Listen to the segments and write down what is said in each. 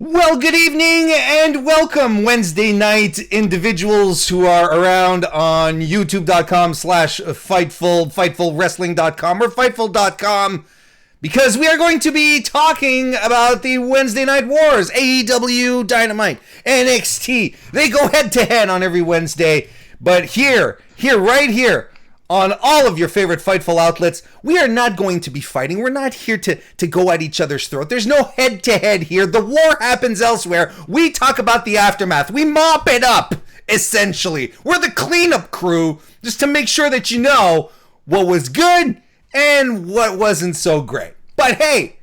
Well, good evening and welcome, Wednesday night individuals who are around on youtube.com/Fightful, FightfulWrestling.com, or Fightful.com, because we are going to be talking about the Wednesday Night Wars, AEW Dynamite, NXT. They go head-to-head on every Wednesday, but right here, on all of your favorite Fightful outlets, we are not going to be fighting. We're not here to go at each other's throat. There's no head-to-head here. The war happens elsewhere. We talk about the aftermath. We mop it up, essentially. We're the cleanup crew, just to make sure that you know what was good and what wasn't so great. But hey,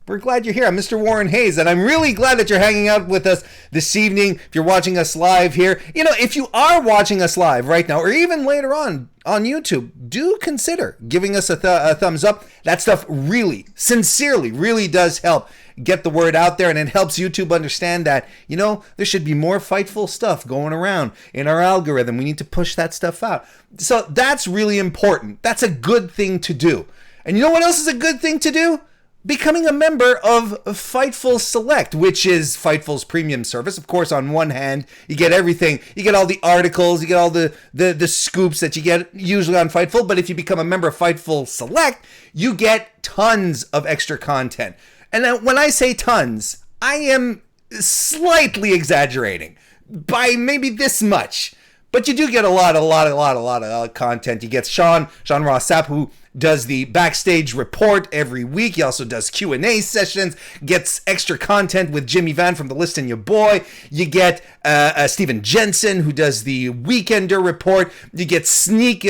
we're glad you're here. I'm Mr. Warren Hayes, and I'm really glad that you're hanging out with us this evening. If you're watching us live here, if you are watching us live right now, or even later on YouTube, do consider giving us a thumbs up. That stuff really, sincerely, really does help get the word out there, and it helps YouTube understand that, there should be more Fightful stuff going around in our algorithm. We need to push that stuff out. So that's really important. That's a good thing to do. And you know what else is a good thing to do? Becoming a member of Fightful Select, which is Fightful's premium service. Of course, on one hand, you get everything. You get all the articles, you get all the scoops that you get usually on Fightful. But if you become a member of Fightful Select, you get tons of extra content. And when I say tons, I am slightly exaggerating by maybe this much. But you do get a lot of content. You get Sean Ross Sapp, who does the backstage report every week. He also does Q&A sessions, gets extra content with Jimmy Van from The List and Your Boy. You get Steven Jensen, who does the Weekender report. You get sneak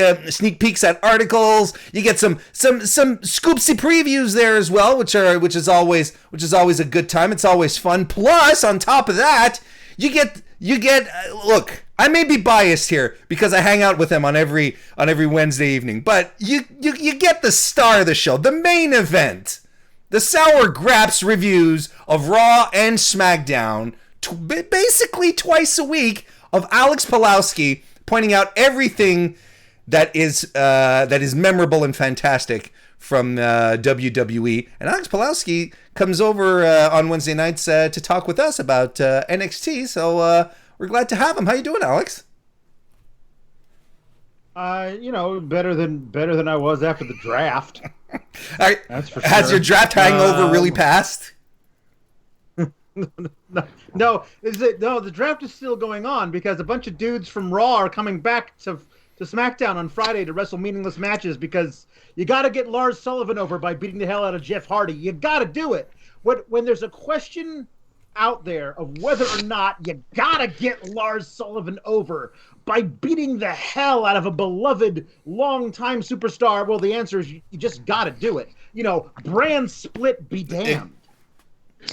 peeks at articles. You get some scoopsy previews there as well, which is always a good time. It's always fun. Plus, on top of that, you get look, I may be biased here because I hang out with him on every Wednesday evening, but you get the star of the show, the main event, the Sour Graps reviews of Raw and SmackDown, basically twice a week, of Alex Pawlowski pointing out everything that is memorable and fantastic from WWE. And Alex Pawlowski comes over on Wednesday nights to talk with us about NXT. So we're glad to have him. How you doing, Alex? Better than I was after the draft. That's for sure. Has your draft hangover really passed? No, the draft is still going on because a bunch of dudes from Raw are coming back to SmackDown on Friday to wrestle meaningless matches because you got to get Lars Sullivan over by beating the hell out of Jeff Hardy. You got to do it. When there's a question out there of whether or not you got to get Lars Sullivan over by beating the hell out of a beloved longtime superstar, well, the answer is you just got to do it. Brand split be damned.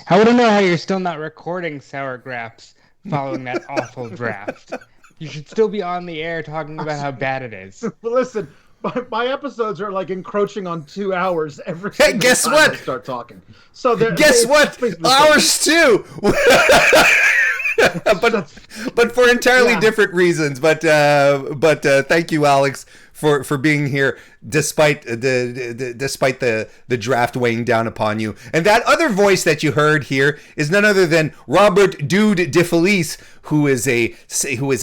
I want to know how you're still not recording Sour Graps following that awful draft. You should still be on the air talking about how bad it is. But listen, my episodes are like encroaching on 2 hours every Hey, guess time what? I start talking. So guess what? Ours too. but for entirely different reasons. But thank you, Alex, for being here despite the draft weighing down upon you. And that other voice that you heard here is none other than Robert Dude Defelice, who is a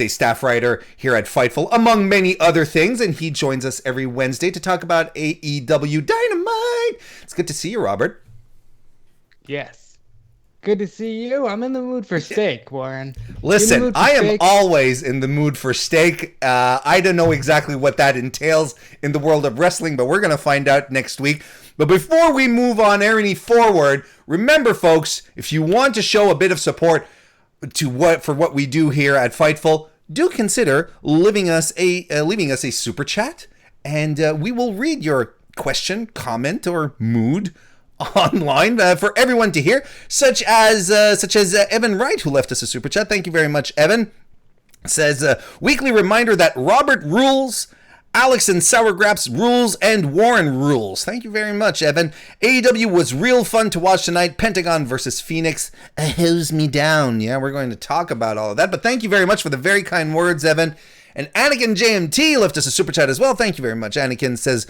staff writer here at Fightful, among many other things, and he joins us every Wednesday to talk about AEW Dynamite. It's good to see you, Robert. Yes. Good to see you. I'm in the mood for steak, Warren. Listen, I am always in the mood for steak. I don't know exactly what that entails in the world of wrestling, but we're going to find out next week. But before we move on any forward, remember, folks, if you want to show a bit of support for what we do here at Fightful, do consider leaving us a super chat, and we will read your question, comment, or mood online for everyone to hear, such as Evan Wright, who left us a super chat. Thank you very much, Evan. Says, weekly reminder that Robert rules, Alex and Sour Graps rules, and Warren rules. Thank you very much, Evan. AEW was real fun to watch tonight. Pentagon versus Phoenix hose me down. Yeah, we're going to talk about all of that, but thank you very much for the very kind words, Evan. And Anakin JMT left us a super chat as well. Thank you very much. Anakin says,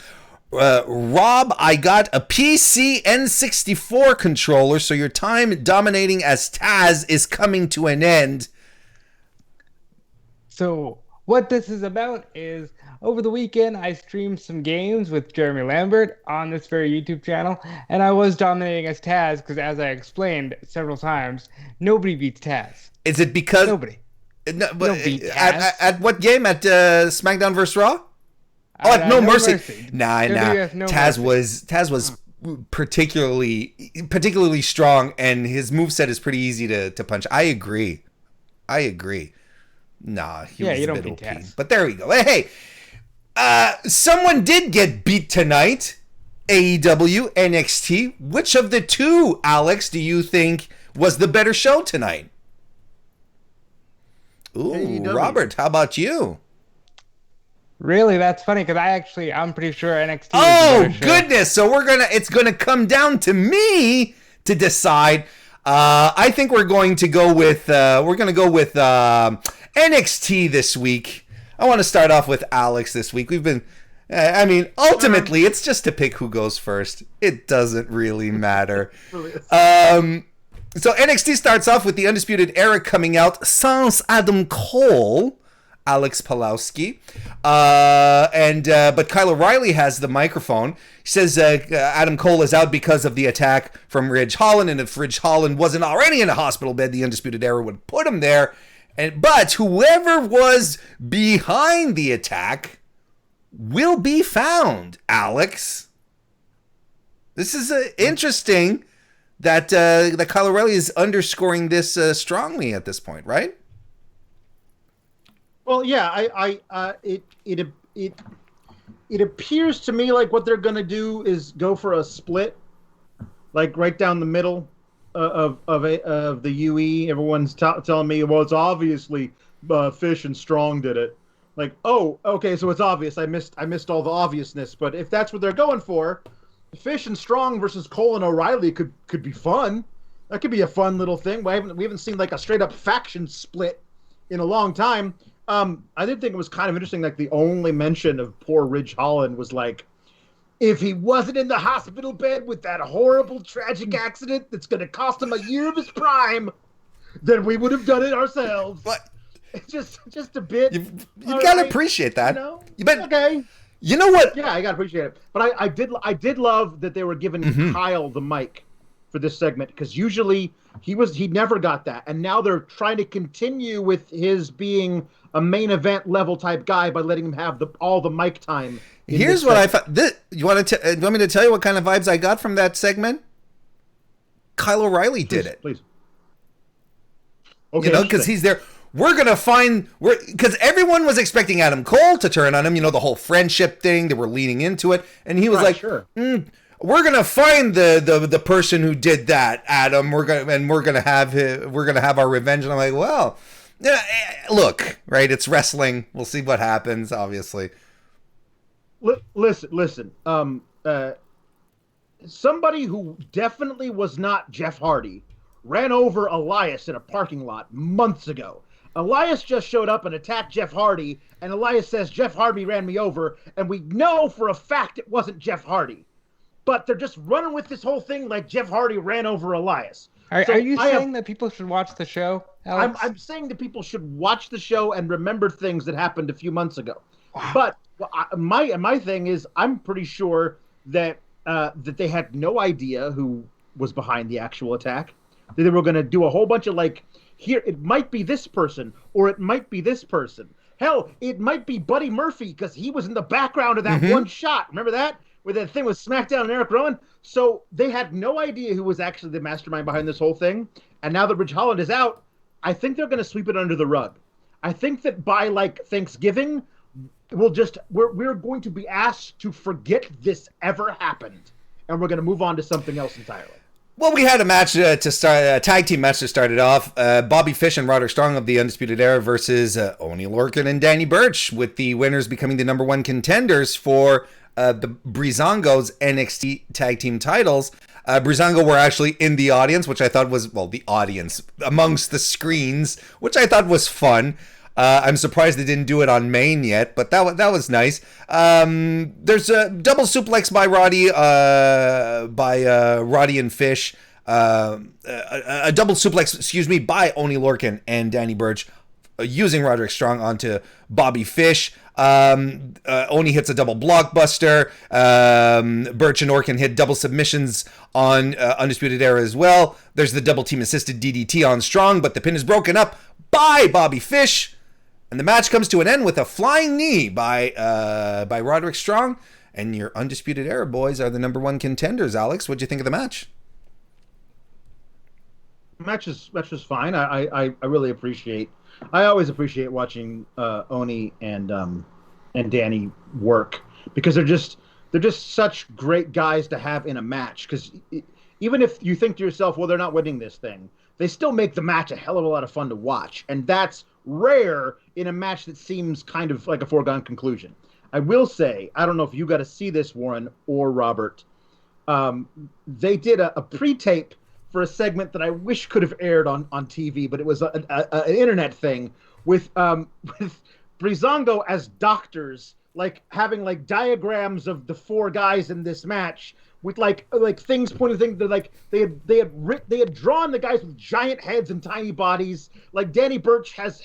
Rob, I got a PC N64 controller, so your time dominating as Taz is coming to an end. So what this is about is, over the weekend, I streamed some games with Jeremy Lambert on this very YouTube channel, and I was dominating as Taz because, as I explained several times, nobody beats Taz. Is it because... Nobody. No, but Don't beat Taz. at what game? At SmackDown vs. Raw? Oh, at No Mercy. Nah. No Taz Mercy. was particularly strong, and his moveset is pretty easy to punch. I agree. Nah, he was you a don't bit beat OP. Taz. But there we go. Hey, someone did get beat tonight. AEW, NXT. Which of the two, Alex, do you think was the better show tonight? Ooh, AEW. Robert, how about you? Really, that's funny because I'm pretty sure NXT. Oh is the better show. goodness! So it's gonna come down to me to decide. I think we're going to go with NXT this week. I want to start off with Alex this week. We've been, ultimately, it's just to pick who goes first. It doesn't really matter. So NXT starts off with the Undisputed Era coming out sans Adam Cole, Alex Pawlowski, but Kyle O'Reilly has the microphone. He says Adam Cole is out because of the attack from Ridge Holland, and if Ridge Holland wasn't already in a hospital bed, the Undisputed Era would put him there. But whoever was behind the attack will be found, Alex. This is interesting that Kyle O'Reilly is underscoring this strongly at this point, right? Well, yeah, it appears to me like what they're gonna do is go for a split, like right down the middle of the UE. Everyone's telling me, well, it's obviously Fish and Strong did it. Like, oh, okay, so it's obvious. I missed all the obviousness. But if that's what they're going for, Fish and Strong versus Cole and O'Reilly could be fun. That could be a fun little thing. We haven't seen like a straight up faction split in a long time. I did think it was kind of interesting. Like the only mention of poor Ridge Holland was like, if he wasn't in the hospital bed with that horrible tragic accident that's going to cost him a year of his prime, then we would have done it ourselves. But it's just a bit. You've got to appreciate that. Okay. You know what? Yeah, I got to appreciate it. But I did love that they were giving Kyle the mic for this segment, because usually he never got that, and now they're trying to continue with his being a main event level type guy by letting him have all the mic time. Here's what I found. You want me to tell you what kind of vibes I got from that segment? Kyle O'Reilly did it. Please. Okay, because he's there. Because everyone was expecting Adam Cole to turn on him. The whole friendship thing. They were leaning into it, and he was sure. We're gonna find the person who did that, Adam. We're gonna have our revenge. And I'm like, well, look, right? It's wrestling. We'll see what happens. Obviously. Listen. Somebody who definitely was not Jeff Hardy ran over Elias in a parking lot months ago. Elias just showed up and attacked Jeff Hardy, and Elias says Jeff Hardy ran me over, and we know for a fact it wasn't Jeff Hardy. But they're just running with this whole thing like Jeff Hardy ran over Elias. Are you saying that people should watch the show, Alex? I'm saying that people should watch the show and remember things that happened a few months ago. Wow. But my thing is, I'm pretty sure that they had no idea who was behind the actual attack. That they were going to do a whole bunch of here, it might be this person, or it might be this person. Hell, it might be Buddy Murphy, because he was in the background of that one shot. Remember that? Where that thing was SmackDown and Eric Rowan? So they had no idea who was actually the mastermind behind this whole thing. And now that Ridge Holland is out, I think they're going to sweep it under the rug. I think that by Thanksgiving, we're going to be asked to forget this ever happened. And we're going to move on to something else entirely. Well, we had a match to start, a tag team match to start it off. Bobby Fish and Roderick Strong of the Undisputed Era versus Oni Lorcan and Danny Burch, with the winners becoming the number one contenders for the Breezango's NXT tag team titles. Breezango were actually in the audience, which I thought was, the audience amongst the screens, which I thought was fun. I'm surprised they didn't do it on Main yet, but that was nice. There's a double suplex by Roddy and Fish. A double suplex, by Oni Lorcan and Danny Burch, using Roderick Strong onto Bobby Fish. Oni hits a double blockbuster. Burch and Lorcan hit double submissions on Undisputed Era as well. There's the double team assisted DDT on Strong, but the pin is broken up by Bobby Fish. And the match comes to an end with a flying knee by Roderick Strong. And your Undisputed Era boys are the number one contenders. Alex, what'd you think of the match? Match is fine. I really appreciate. I always appreciate watching Oni and Danny work, because they're just such great guys to have in a match. Because even if you think to yourself, well, they're not winning this thing, they still make the match a hell of a lot of fun to watch, and that's rare in a match that seems kind of like a foregone conclusion. I will say, I don't know if you got to see this, Warren or Robert. They did a pre-tape for a segment that I wish could have aired on TV, but it was an internet thing with Breezango as doctors, like having like diagrams of the four guys in this match with like things pointing things. They're like they had drawn the guys with giant heads and tiny bodies. Like Danny Burch has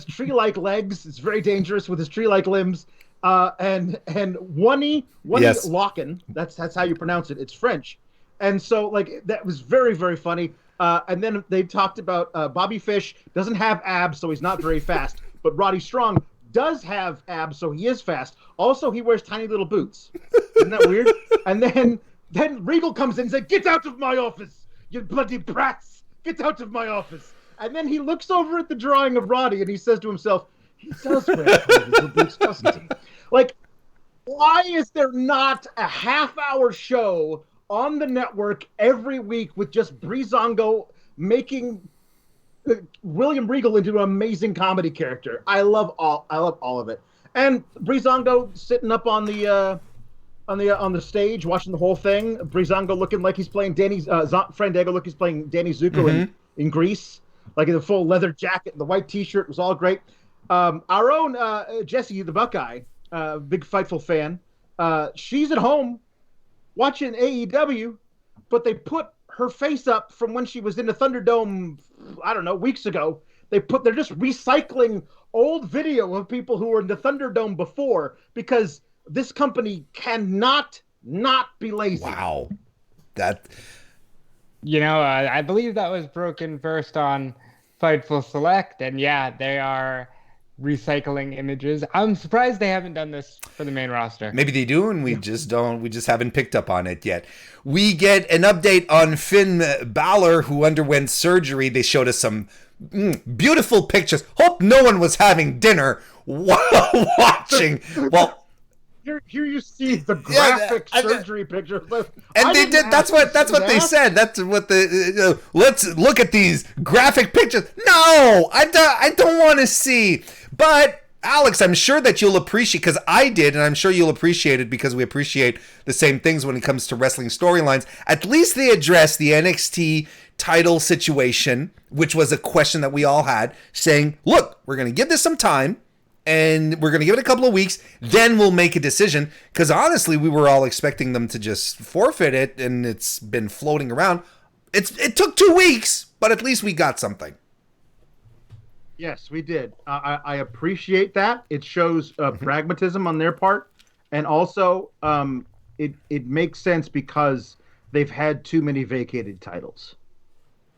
tree-like legs. It's very dangerous with his tree-like limbs. And Wunny yes. Lorcan, that's how you pronounce it. It's French. And so, like, that was very, very funny. And then they talked about Bobby Fish doesn't have abs, so he's not very fast. But Roddy Strong does have abs, so he is fast. Also, he wears tiny little boots. Isn't that weird? And then Regal comes in and says, "Get out of my office, you bloody brats! Get out of my office!" And then he looks over at the drawing of Roddy and he says to himself, "He does wear tiny little boots, doesn't he?" Like, why is there not a half-hour show on the network every week with just Breezango making William Regal into an amazing comedy character? I love all of it. And Breezango sitting up on the stage watching the whole thing. Breezango looking like he's playing Danny Fandango looking like he's playing Danny Zuko in Grease, like in the full leather jacket and the white T-shirt. It was all great. Our own Jessie the Buckeye, big Fightful fan. She's at home watching AEW, but they put her face up from when she was in the Thunderdome, I don't know, weeks ago. They're just recycling old video of people who were in the Thunderdome before, because this company cannot not be lazy. Wow. I believe that was broken first on Fightful Select, and yeah, they are recycling images. I'm surprised they haven't done this for the main roster. Maybe they do, and we just haven't picked up on it yet. We get an update on Finn Balor, who underwent surgery. They showed us some beautiful pictures. Hope no one was having dinner while watching. Well, here you see the graphic surgery picture. And they did. That's what they said. That's what let's look at these graphic pictures. No, I don't want to see. But Alex, I'm sure that you'll appreciate, because I did, and I'm sure you'll appreciate it because we appreciate the same things when it comes to wrestling storylines. At least they addressed the NXT title situation, which was a question that we all had, saying, look, we're going to give this some time, and we're going to give it a couple of weeks, then we'll make a decision. Because honestly, we were all expecting them to just forfeit it, and it's been floating around. It took 2 weeks, but at least we got something. Yes, we did. I appreciate that. It shows pragmatism on their part, and also it makes sense because they've had too many vacated titles.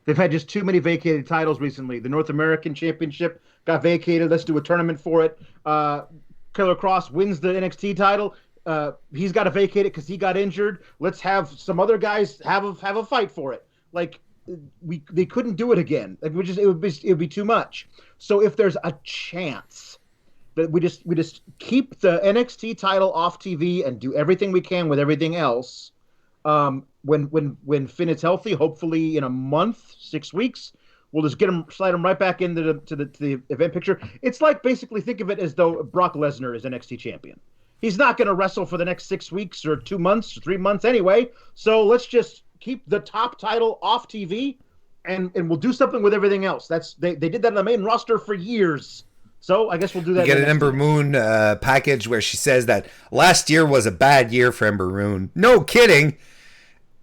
They've had just too many vacated titles recently. The North American Championship got vacated. Let's do a tournament for it. Killer Cross wins the NXT title. He's got to vacate it because he got injured. Let's have some other guys have a fight for it. Like, they couldn't do it again. Like, it would be too much. So if there's a chance that we just keep the NXT title off TV and do everything we can with everything else, when Finn is healthy, hopefully in a month, 6 weeks, we'll just slide him right back into the event picture. It's like, basically think of it as though Brock Lesnar is NXT champion. He's not going to wrestle for the next 6 weeks or 2 months or 3 months anyway. So let's just keep the top title off TV and we'll do something with everything else. They did that on the main roster for years. So I guess we'll do that. You get an Ember Moon package where she says that last year was a bad year for Ember Moon. No kidding.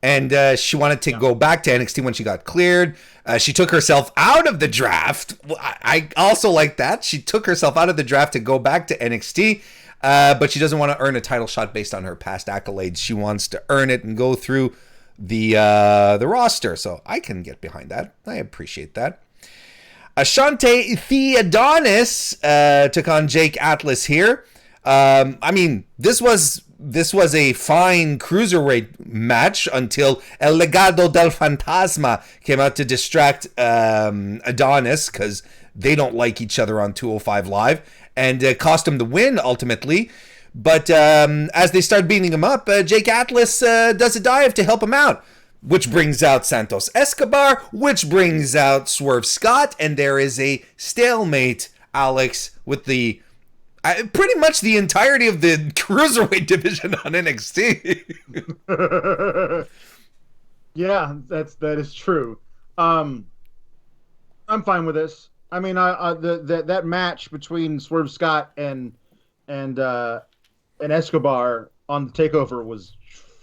And she wanted to go back to NXT when she got cleared. She took herself out of the draft. I also like that. She took herself out of the draft to go back to NXT. But she doesn't want to earn a title shot based on her past accolades. She wants to earn it and go through the roster. So I can get behind that. I appreciate that. Ashante Theodonis took on Jake Atlas here. I mean, this was a fine cruiserweight match until El Legado del Fantasma came out to distract Adonis because they don't like each other on 205 Live, and cost him the win ultimately. But as they start beating him up, Jake Atlas does a dive to help him out, which brings out Santos Escobar, which brings out Swerve Scott, and there is a stalemate, Alex, with the pretty much the entirety of the cruiserweight division on NXT. Yeah, that is true. I'm fine with this. I mean, that match between Swerve Scott and Escobar on the Takeover was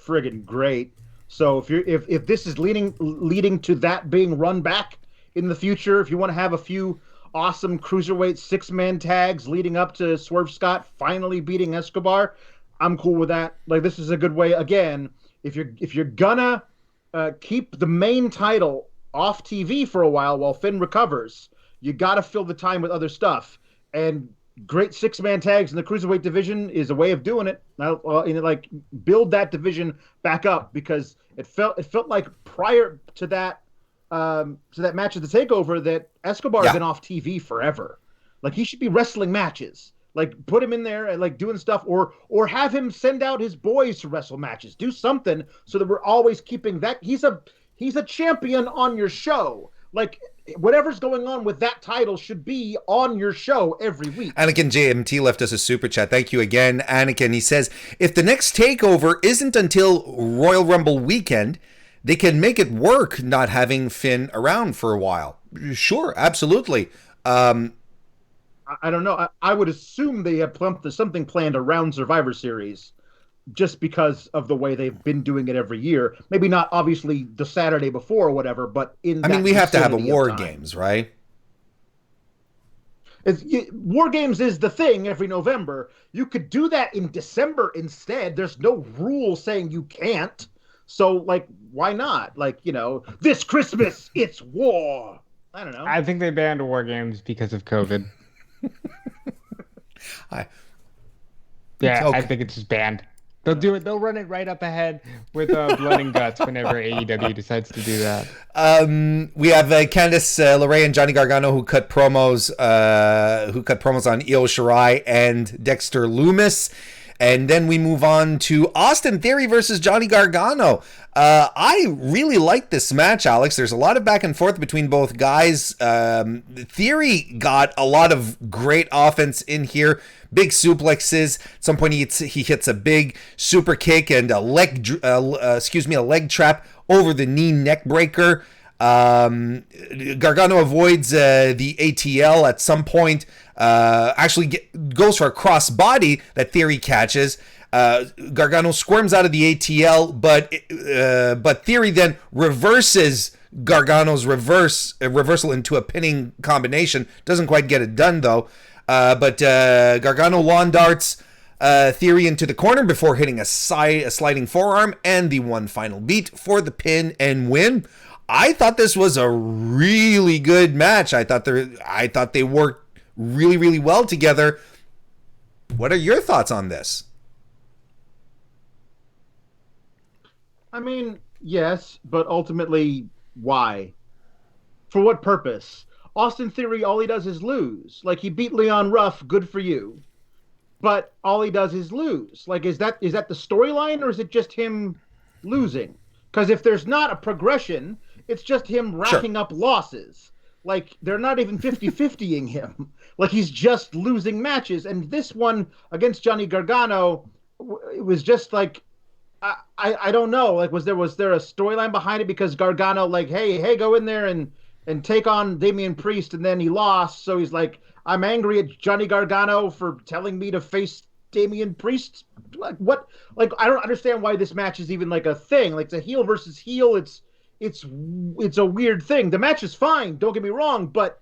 friggin' great. So if this is leading to that being run back in the future, if you want to have a few awesome cruiserweight 6-man tags leading up to Swerve Scott finally beating Escobar, I'm cool with that. Like, this is a good way. Again, if you're gonna keep the main title off TV for a while Finn recovers, you got to fill the time with other stuff. And great 6-man tags in the cruiserweight division is a way of doing it. Like, build that division back up, because it felt like prior to that match at the Takeover that Escobar's been off TV forever. Like, he should be wrestling matches. Like, put him in there and like doing stuff, or have him send out his boys to wrestle matches. Do something so that we're always keeping that. He's a champion on your show. Like, whatever's going on with that title should be on your show every week. Anakin JMT left us a super chat. Thank you again, Anakin. He says, if the next Takeover isn't until Royal Rumble weekend, they can make it work not having Finn around for a while. Sure, absolutely. I don't know. I would assume they have something planned around Survivor Series, just because of the way they've been doing it every year. Maybe not obviously the Saturday before or whatever, but we have to have a War Games, right? War Games is the thing every November. You could do that in December instead. There's no rule saying you can't. So, like, why not? Like, this Christmas, it's war. I don't know. I think they banned War Games because of COVID. I think it's just banned. They'll do it. They'll run it right up ahead with blood and guts whenever AEW decides to do that. We have Candace Larae and Johnny Gargano who cut promos on Io Shirai and Dexter Lumis. And then we move on to Austin Theory versus Johnny Gargano. I really like this match, Alex. There's a lot of back and forth between both guys. Theory got a lot of great offense in here. Big suplexes. At some point, he hits a big super kick and a leg trap over the knee neck breaker. Gargano avoids the ATL at some point. Goes for a cross body that Theory catches. Gargano squirms out of the ATL, but Theory then reverses Gargano's reversal into a pinning combination. Doesn't quite get it done though. But Gargano lawn darts Theory into the corner before hitting a sliding forearm and the one final beat for the pin and win. I thought this was a really good match. I thought they worked really, really well together. What are your thoughts on this? I mean, yes, but ultimately, why? For what purpose? Austin Theory, all he does is lose. Like, he beat Leon Ruff, good for you. But all he does is lose. Like, is that the storyline, or is it just him losing? Because if there's not a progression, it's just him racking up losses. Like, they're not even 50-50ing him. Like, he's just losing matches. And this one against Johnny Gargano, it was just like, I don't know. Like, was there a storyline behind it? Because Gargano, like, hey, go in there and take on Damien Priest, and then he lost. So he's like, I'm angry at Johnny Gargano for telling me to face Damien Priest. Like, what? Like, I don't understand why this match is even like a thing. Like, it's a heel versus heel. It's a weird thing. The match is fine. Don't get me wrong, but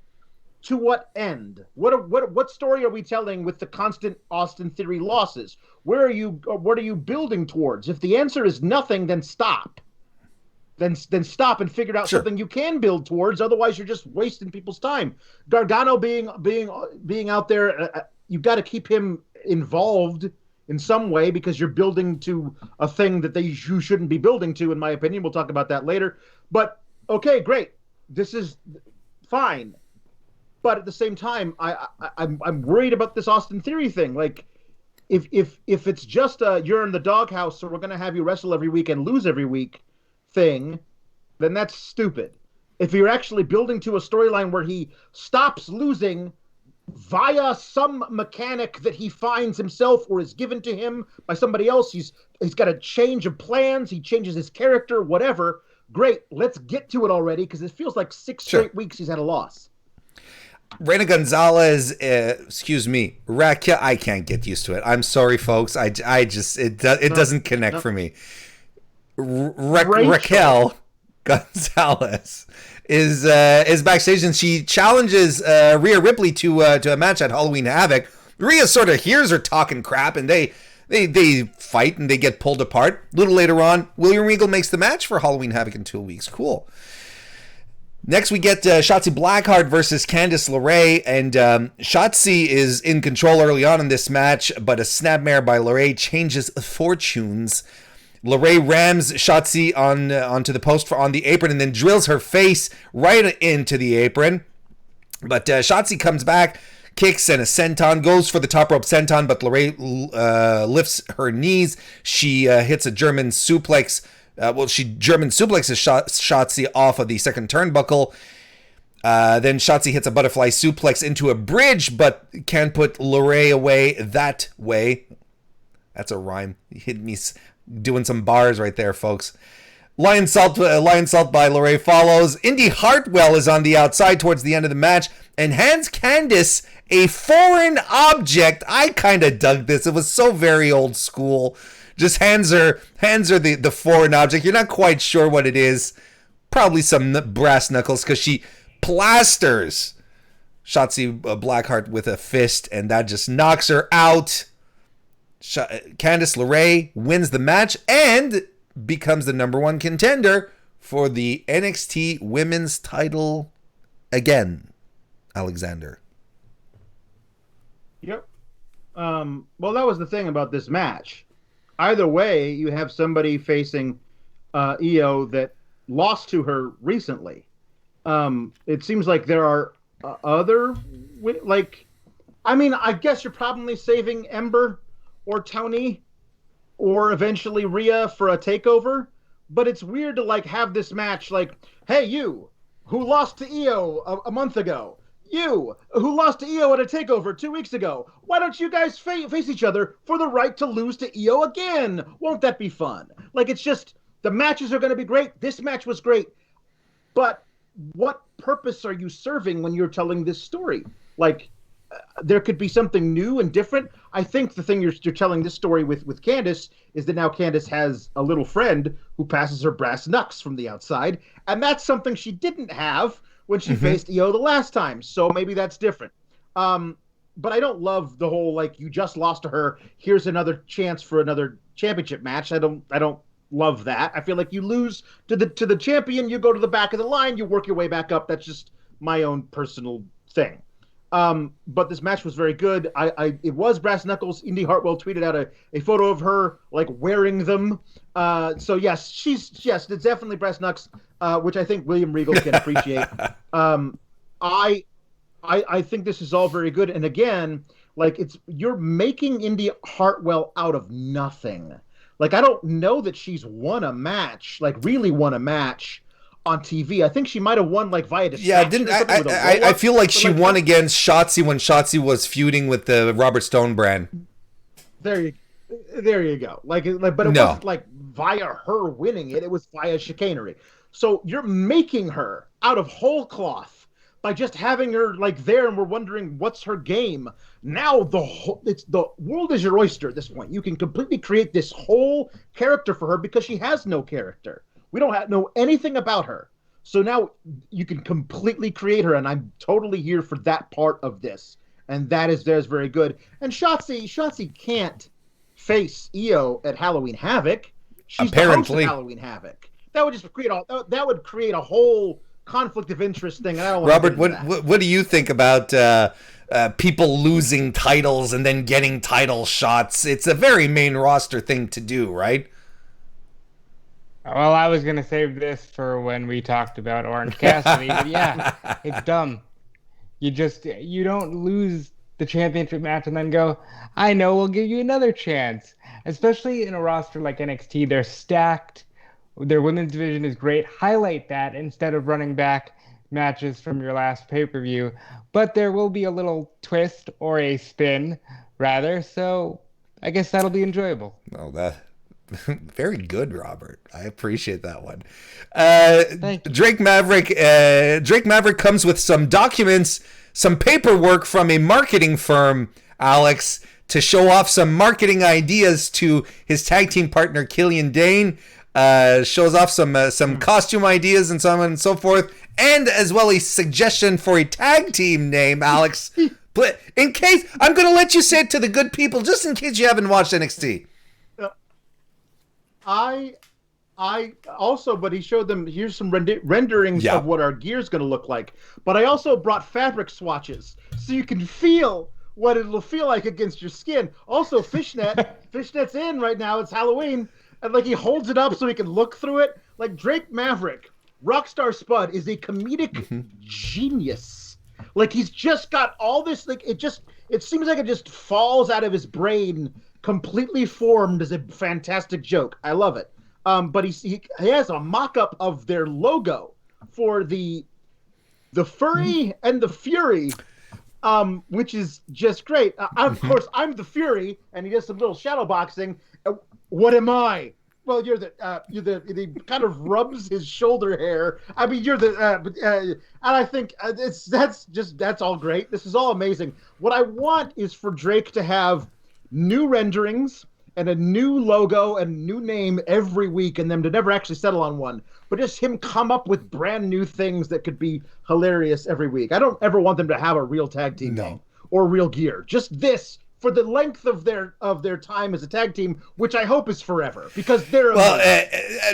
to what end? What story are we telling with the constant Austin Theory losses? What are you building towards? If the answer is nothing, then stop. Then stop and figure out something you can build towards. Otherwise, you're just wasting people's time. Gargano being out there, you've got to keep him involved in some way because you're building to a thing that you shouldn't be building to, in my opinion. We'll talk about that later. But okay, great. This is fine. But at the same time, I'm worried about this Austin Theory thing. Like, if it's just you're in the doghouse, so we're gonna have you wrestle every week and lose every week thing, then that's stupid. If you're actually building to a storyline where he stops losing via some mechanic that he finds himself or is given to him by somebody else, he's got a change of plans, he changes his character, whatever. Great, let's get to it already because it feels like 6 straight weeks he's had a loss. Reina Gonzalez, Raquel, I can't get used to it. I'm sorry, folks. It doesn't connect for me. Raquel Gonzalez is backstage and she challenges Rhea Ripley to a match at Halloween Havoc. Rhea sort of hears her talking crap and they fight and they get pulled apart. A little later on, William Regal makes the match for Halloween Havoc in 2 weeks. Cool. Next, we get Shotzi Blackheart versus Candace LeRae, and Shotzi is in control early on in this match, but a snapmare by LeRae changes fortunes. LeRae rams Shotzi onto the post on the apron and then drills her face right into the apron. But Shotzi comes back, kicks and a senton, goes for the top rope senton, but LeRae lifts her knees. She hits a German suplex. She German suplexes Shotzi off of the second turnbuckle. Then Shotzi hits a butterfly suplex into a bridge, but can't put LeRae away that way. That's a rhyme. You hit me doing some bars right there, folks. Lion Salt by LeRae follows. Indy Hartwell is on the outside towards the end of the match and hands Candace a foreign object. I kind of dug this. It was so very old school. Just hands her the foreign object. You're not quite sure what it is. Probably some brass knuckles because she plasters Shotzi Blackheart with a fist and that just knocks her out. Candace LeRae wins the match and becomes the number 1 contender for the NXT Women's title again. Alexander. Yep. Well, that was the thing about this match. Either way, you have somebody facing Io that lost to her recently. It seems like there are other, I guess you're probably saving Ember or Toni or eventually Rhea for a takeover, but it's weird to have this match hey, you who lost to Io a month ago, you who lost to Io at a takeover 2 weeks ago, why don't you guys face each other for the right to lose to Io again? Won't that be fun? It's just, the matches are going to be great. This match was great. But what purpose are you serving when you're telling this story? There could be something new and different. I think the thing you're telling this story with Candace is that now Candace has a little friend who passes her brass knucks from the outside. And that's something she didn't have when she faced Io the last time. So maybe that's different. But I don't love the whole, you just lost to her, here's another chance for another championship match. I don't love that. I feel like you lose to the champion, you go to the back of the line, you work your way back up. That's just my own personal thing. But this match was very good. It was brass knuckles. Indy Hartwell tweeted out a photo of her wearing them. So yes, it's definitely brass knucks, which I think William Regal can appreciate. I think this is all very good. And again, you're making Indy Hartwell out of nothing. I don't know that she's won a match, really won a match on TV. I think she might have won via distraction. Yeah, I feel like she won against Shotzi when Shotzi was feuding with the Robert Stone brand. There There you go. But it wasn't like via her winning it. It was via chicanery. So you're making her out of whole cloth by just having her like there, and we're wondering what's her game. Now the world is your oyster at this point. You can completely create this whole character for her because she has no character. We don't know anything about her. So now you can completely create her, and I'm totally here for that part of this. And there's very good. And Shotzi can't face Io at Halloween Havoc. She's apparently the host of Halloween Havoc. That would just create a whole conflict of interest thing. I don't want Robert, what do you think about people losing titles and then getting title shots? It's a very main roster thing to do, right? Well, I was going to save this for when we talked about Orange Cassidy, but yeah, it's dumb. You don't lose the championship match and then go, I know, we'll give you another chance. Especially in a roster like NXT, they're stacked. Their women's division is great. Highlight that instead of running back matches from your last pay-per-view. But there will be a little twist or a spin, rather. So I guess that'll be enjoyable. Well, very good, Robert. I appreciate that one. Thank you. Drake Maverick comes with some documents, some paperwork from a marketing firm, Alex, to show off some marketing ideas to his tag team partner, Killian Dane. Shows off some costume ideas and so on and so forth, and as well a suggestion for a tag team name, Alex. But in case, I'm going to let you say it to the good people, just in case you haven't watched NXT. I also, but he showed them, here's some renderings of what our gear's going to look like. But I also brought fabric swatches so you can feel what it'll feel like against your skin. Also, fishnet's in right now. It's Halloween. And like he holds it up so he can look through it. Like Drake Maverick, Rockstar Spud is a comedic genius. Like he's just got all this, like it seems like it just falls out of his brain, completely formed as a fantastic joke. I love it. But he has a mock-up of their logo for the Furry and the Fury, which is just great. Of course, I'm the Fury, and he does some little shadow boxing. What am I? Well, you're the he kind of rubs his shoulder hair. I mean, you're the and I think that's all great. This is all amazing. What I want is for Drake to have new renderings and a new logo and new name every week, and them to never actually settle on one, but just him come up with brand new things that could be hilarious every week. I don't ever want them to have a real tag team name or real gear. Just this for the length of their time as a tag team, which I hope is forever, because they're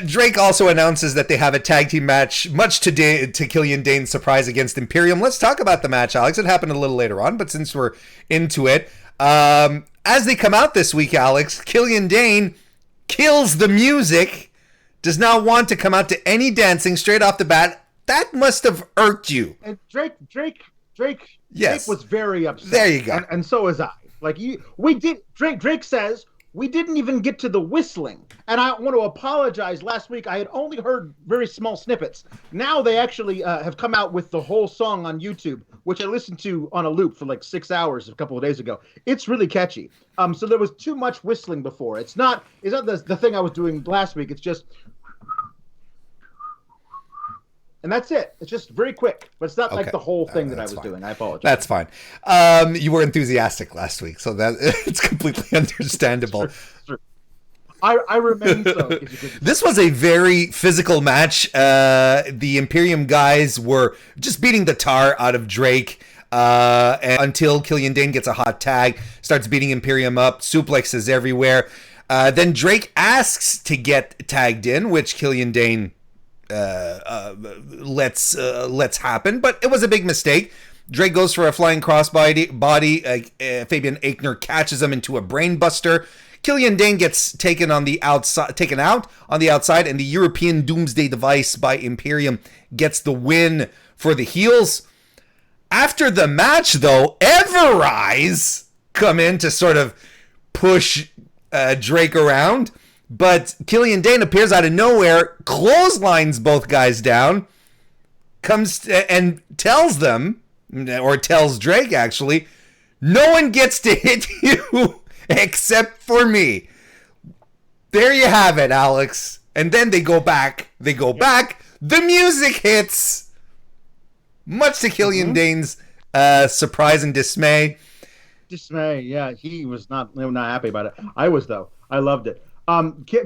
Drake also announces that they have a tag team match, much to Killian Dane's surprise, against Imperium. Let's talk about the match, Alex. It happened a little later on, but since we're into it, as they come out this week, Alex, Killian Dane kills the music, does not want to come out to any dancing straight off the bat. That must have irked you. And Drake was very upset. There you go. And so was I. Like Drake says, we didn't even get to the whistling. And I want to apologize. Last week, I had only heard very small snippets. Now they actually have come out with the whole song on YouTube, which I listened to on a loop for like 6 hours a couple of days ago. It's really catchy. So there was too much whistling before. It's not the thing I was doing last week. It's just, and that's it. It's just very quick, but it's not like the whole thing that I was doing. I apologize. That's fine. You were enthusiastic last week, so that it's completely understandable. Sure. I remain so. This was a very physical match. The Imperium guys were just beating the tar out of Drake until Killian Dane gets a hot tag, starts beating Imperium up, suplexes everywhere. Then Drake asks to get tagged in, which Killian Dane let's happen, but it was a big mistake. Drake goes for a flying crossbody. Fabian Aichner catches him into a brainbuster. Killian Dane gets taken out on the outside, and the European Doomsday Device by Imperium gets the win for the heels. After the match, though, Everrise come in to sort of push Drake around. But Killian Dane appears out of nowhere, clotheslines both guys down, comes and tells them, or tells Drake actually, no one gets to hit you except for me. There you have it, Alex. And then they go back. The music hits. Much to Killian Dane's surprise and dismay. Yeah, he was not happy about it. I was, though. I loved it.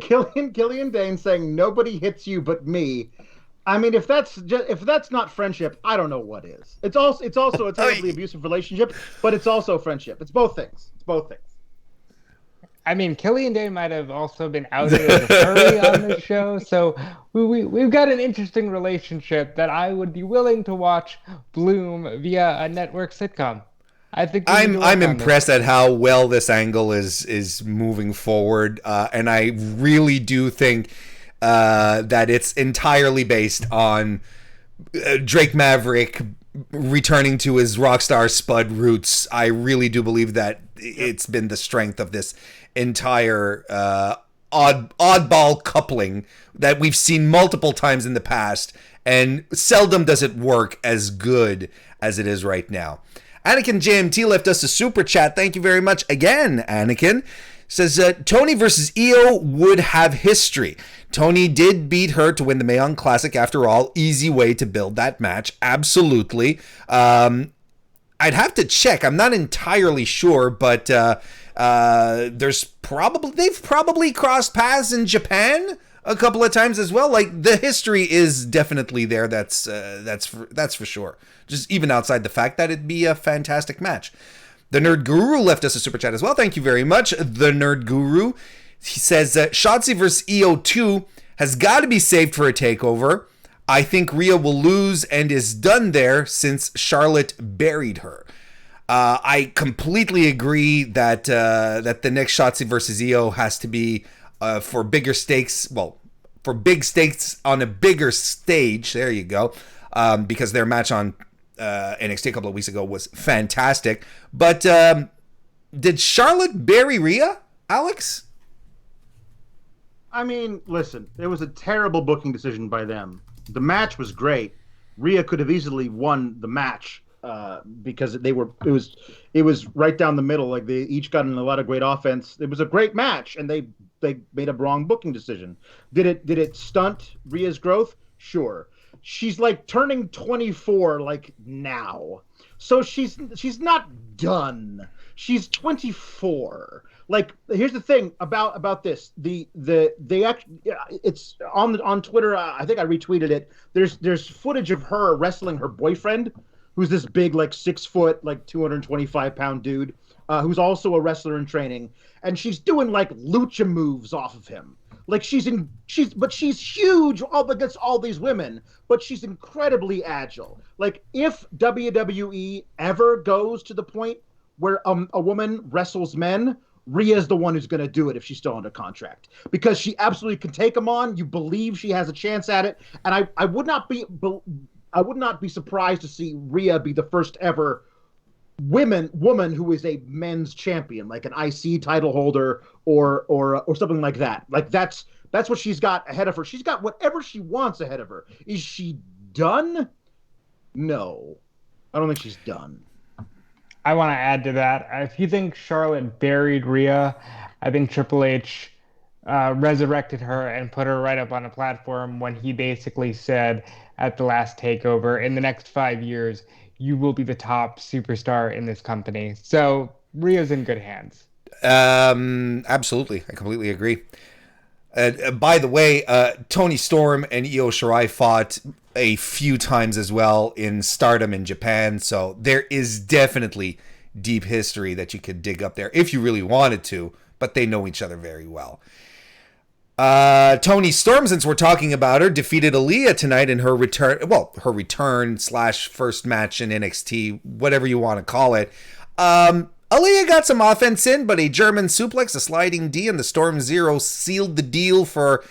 Killian Dane saying nobody hits you but me. I mean, if that's not friendship, I don't know what is. It's also a terribly abusive relationship, but it's also friendship. It's both things. I mean, Killian Dane might have also been outed as a furry on this show, so we've got an interesting relationship that I would be willing to watch bloom via a network sitcom. I think I'm impressed at how well this angle is moving forward, and I really do think that it's entirely based on Drake Maverick returning to his Rockstar Spud roots. I really do believe that it's been the strength of this entire oddball coupling that we've seen multiple times in the past, and seldom does it work as good as it is right now. Anakin JMT left us a super chat. Thank you very much again, Anakin. Says, Toni versus Io would have history. Toni did beat her to win the Mae Young Classic after all. Easy way to build that match. Absolutely. I'd have to check. I'm not entirely sure, but they've probably crossed paths in Japan a couple of times as well. Like, the history is definitely there. That's for sure. Just even outside the fact that it'd be a fantastic match. The Nerd Guru left us a super chat as well. Thank you very much, The Nerd Guru. He says, Shotzi vs. Io 2 has got to be saved for a takeover. I think Rhea will lose and is done there since Charlotte buried her. I completely agree that the next Shotzi vs. Io has to be for bigger stakes. Well, for big stakes on a bigger stage. There you go. Because their match on NXT a couple of weeks ago was fantastic. But did Charlotte bury Rhea, Alex? I mean, listen, it was a terrible booking decision by them. The match was great. Rhea could have easily won the match because it was right down the middle. Like, they each got in a lot of great offense. It was a great match, and they made a wrong booking decision. Did it stunt Rhea's growth? Sure. She's like turning 24 like now. So she's not done. She's 24. Like, here's the thing about this. It's on Twitter. I think I retweeted it. There's footage of her wrestling her boyfriend, who's this big, like, 6 foot, like 225-pound dude, who's also a wrestler in training, and she's doing like lucha moves off of him. Like, she's huge against all these women, but she's incredibly agile. Like, if WWE ever goes to the point where a woman wrestles men, Rhea's the one who's going to do it if she's still under contract, because she absolutely can take them on. You believe she has a chance at it, and I would not be surprised to see Rhea be the first ever woman who is a men's champion, like an IC title holder or something like that. Like, that's what she's got ahead of her. She's got whatever she wants ahead of her. Is she done? No, I don't think she's done. I want to add to that. If you think Charlotte buried Rhea, I think Triple H resurrected her and put her right up on a platform when he basically said at the last takeover, in the next 5 years, you will be the top superstar in this company. So Rhea's in good hands. Absolutely. I completely agree. By the way, Toni Storm and Io Shirai fought a few times as well in Stardom in Japan, so there is definitely deep history that you could dig up there if you really wanted to, but they know each other very well. Toni Storm, since we're talking about her, defeated Aaliyah tonight in her return / first match in NXT, whatever you want to call it. Aaliyah got some offense in, but a German suplex, a sliding D, and the Storm Zero sealed the deal for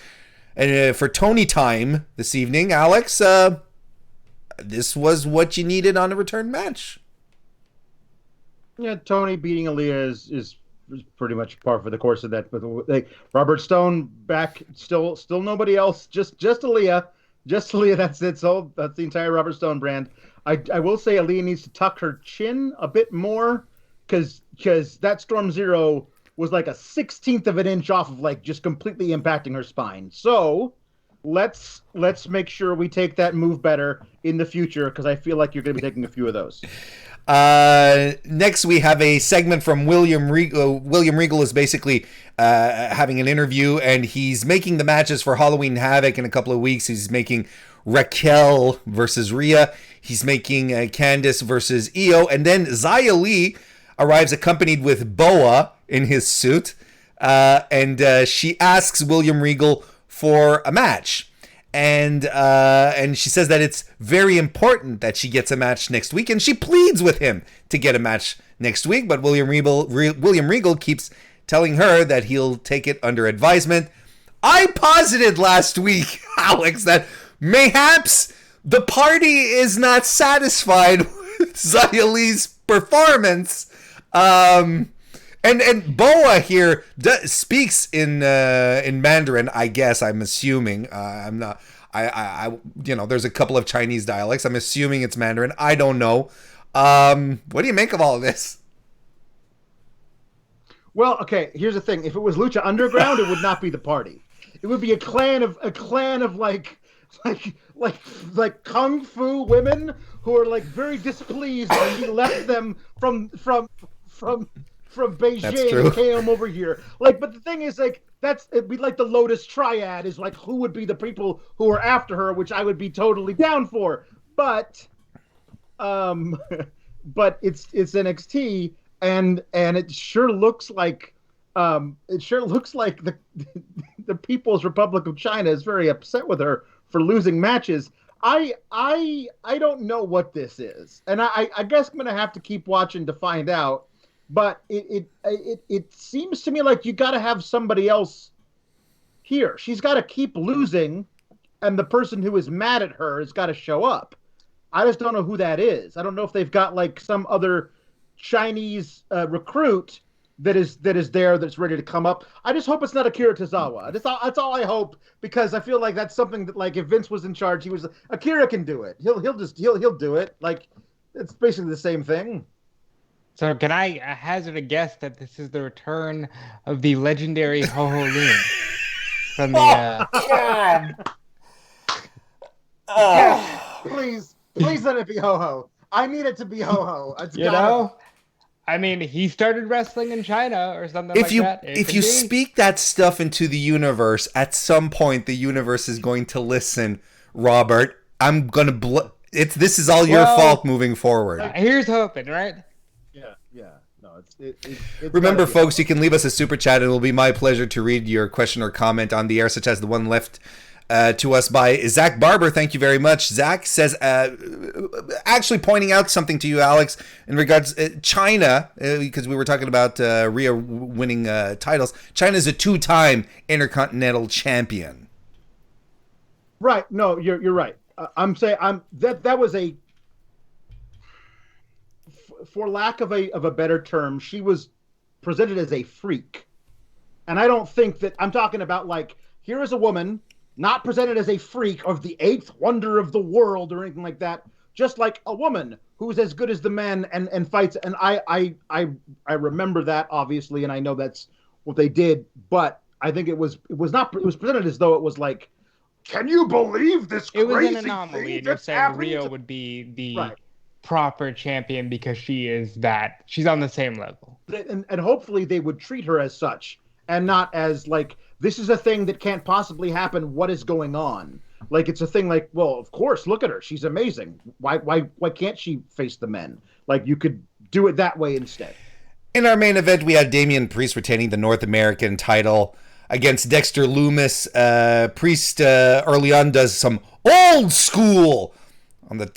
Toni time this evening. Alex, this was what you needed on a return match. Yeah, Toni beating Aaliyah is pretty much par for the course of that. But like, Robert Stone back, still nobody else, just Aaliyah. Just Aaliyah, that's it. So that's the entire Robert Stone brand. I will say Aaliyah needs to tuck her chin a bit more, because that Storm Zero was like a 16th of an inch off of like just completely impacting her spine. So let's make sure we take that move better in the future, because I feel like you're going to be taking a few of those. Next, we have a segment from William Regal. William Regal is basically having an interview, and he's making the matches for Halloween Havoc in a couple of weeks. He's making Raquel versus Rhea. He's making Candace versus Io. And then Xia Li arrives accompanied with Boa in his suit. And she asks William Regal for a match. And she says that it's very important that she gets a match next week, and she pleads with him to get a match next week. But William Regal keeps telling her that he'll take it under advisement. I posited last week, Alex, that mayhaps the party is not satisfied with Xia Li's performance. And Boa here speaks in Mandarin, I guess. I'm assuming. I'm not. I there's a couple of Chinese dialects. I'm assuming it's Mandarin. I don't know. What do you make of all of this? Well, okay. Here's the thing. If it was Lucha Underground, it would not be the party. It would be a clan of like kung fu women who are like very displeased when you left them from Beijing and came over here. Like, but the thing is, like, it'd be like the Lotus Triad is like who would be the people who are after her, which I would be totally down for. But it's NXT, and it sure looks like the People's Republic of China is very upset with her for losing matches. I don't know what this is, and I guess I'm gonna have to keep watching to find out. But it seems to me like you got to have somebody else here. She's got to keep losing, and the person who is mad at her has got to show up. I just don't know who that is. I don't know if they've got like some other Chinese recruit that is there that's ready to come up. I just hope it's not Akira Tozawa. That's all I hope, because I feel like that's something that, like, if Vince was in charge, Akira can do it. He'll do it. Like, it's basically the same thing. So can I hazard a guess that this is the return of the legendary Ho Ho Lun from the? Yes, please let it be Ho Ho. I need it to be Ho Ho. I mean, he started wrestling in China or something like that. If you speak that stuff into the universe, at some point the universe is going to listen. Robert, I'm gonna. This is all your fault moving forward. Here's hoping, right? Yeah. No, it's Remember, folks, you can leave us a super chat. It will be my pleasure to read your question or comment on the air, such as the one left to us by Zach Barber. Thank you very much. Zach says, actually pointing out something to you, Alex, in regards China, because we were talking about Rhea winning titles. China is a 2-time Intercontinental Champion. Right. No, you're right. I'm saying that was a. For lack of a better term, she was presented as a freak. And I don't think that I'm talking about, like, here is a woman not presented as a freak of the 8th wonder of the world or anything like that, just like a woman who's as good as the men and fights. And I remember that, obviously, and I know that's what they did, but I think it was presented as though it was like, can you believe this crazy thing? It was an anomaly, and you're saying Rhea would be the proper champion because she's on the same level. And hopefully they would treat her as such and not as like, this is a thing that can't possibly happen. What is going on? Like, it's a thing like, well, of course, look at her. She's amazing. Why can't she face the men? Like, you could do it that way instead. In our main event, we had Damien Priest retaining the North American title against Dexter Lumis. Priest early on does some old school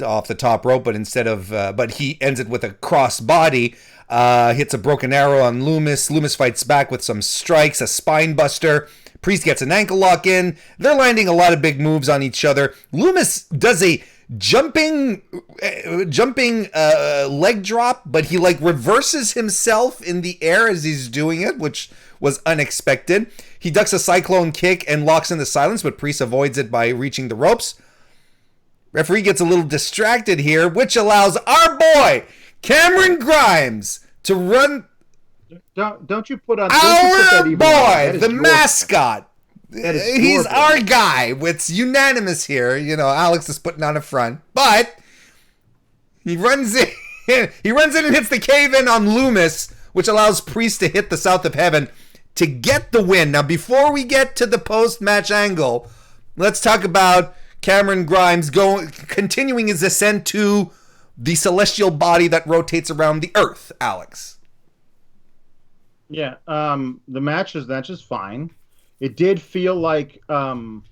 off the top rope, but he ends it with a cross body, hits a broken arrow on Lumis. Lumis fights back with some strikes, a spine buster. Priest gets an ankle lock in. They're landing a lot of big moves on each other. Lumis does a jumping leg drop, but he like reverses himself in the air as he's doing it, which was unexpected. He ducks a cyclone kick and locks in the silence, but Priest avoids it by reaching the ropes. Referee gets a little distracted here, which allows our boy Cameron Grimes to run Don't you put on our boy, the mascot. He's our guy. It's unanimous here. Alex is putting on a front, but he runs in. He runs in and hits the cave-in on Lumis, which allows Priest to hit the South of Heaven to get the win. Now, before we get to the post-match angle, let's talk about Cameron Grimes continuing his ascent to the celestial body that rotates around the Earth. Alex. Yeah, the match is fine. It did feel like it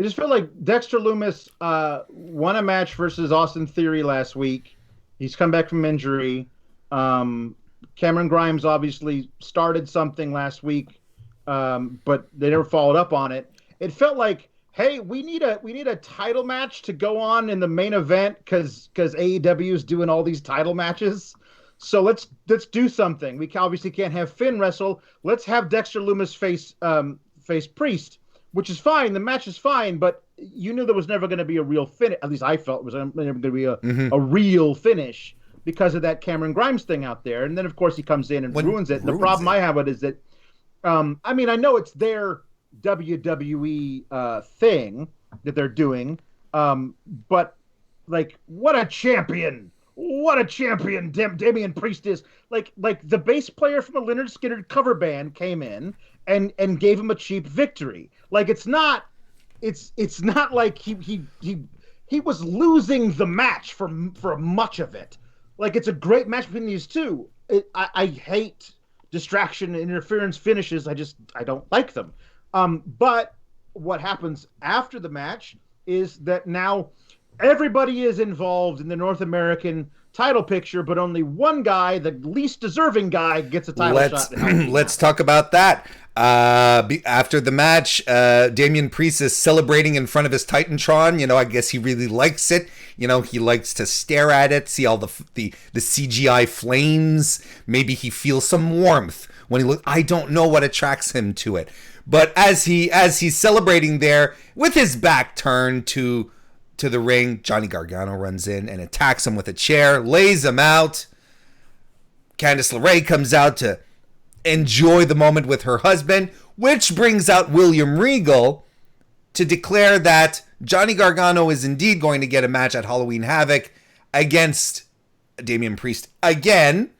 just felt like Dexter Lumis won a match versus Austin Theory last week. He's come back from injury. Cameron Grimes obviously started something last week, but they never followed up on it. It felt like, hey, we need a title match to go on in the main event because AEW is doing all these title matches. So let's do something. We obviously can't have Finn wrestle. Let's have Dexter Lumis face Priest, which is fine. The match is fine, but you knew there was never going to be a real finish. At least I felt it was never going to be a real finish because of that Cameron Grimes thing out there. And then, of course, he comes in and ruins it. And the problem I have with it is that, I know it's their WWE thing that they're doing, but, like, what a champion! What a champion Damien Priest is. Like the bass player from a Lynyrd Skynyrd cover band came in and gave him a cheap victory. Like it's not like he was losing the match for much of it. Like it's a great match between these two. I hate distraction and interference finishes. I don't like them. But what happens after the match is that now everybody is involved in the North American title picture, but only one guy, the least deserving guy, gets a title shot. Let's talk about that. After the match, Damien Priest is celebrating in front of his Titantron. I guess he really likes it. He likes to stare at it, see all the CGI flames. Maybe he feels some warmth when he looks. I don't know what attracts him to it. But as he's celebrating there with his back turned to the ring, Johnny Gargano runs in and attacks him with a chair, lays him out. Candace LeRae comes out to enjoy the moment with her husband, which brings out William Regal to declare that Johnny Gargano is indeed going to get a match at Halloween Havoc against Damien Priest again,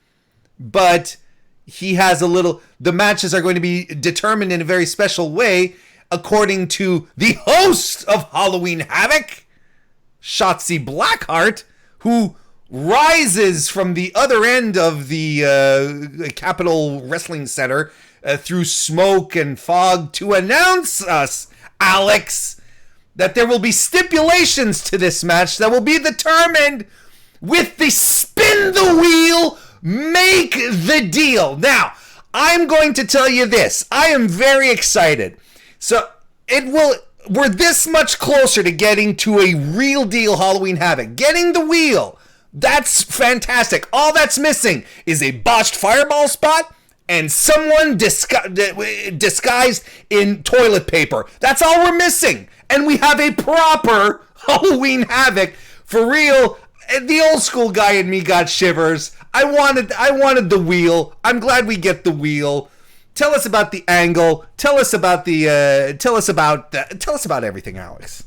but the matches are going to be determined in a very special way according to the host of Halloween Havoc, Shotzi Blackheart, who rises from the other end of the Capitol Wrestling Center through smoke and fog to announce us, Alex, that there will be stipulations to this match that will be determined with the spin the wheel, make the deal. Now, I'm going to tell you this. I am very excited. So we're this much closer to getting to a real deal Halloween Havoc. Getting the wheel. That's fantastic. All that's missing is a botched fireball spot and someone disguised in toilet paper. That's all we're missing. And we have a proper Halloween Havoc. For real, the old school guy in me got shivers. I wanted the wheel. I'm glad we get the wheel. Tell us about the angle. Tell us about everything, Alex.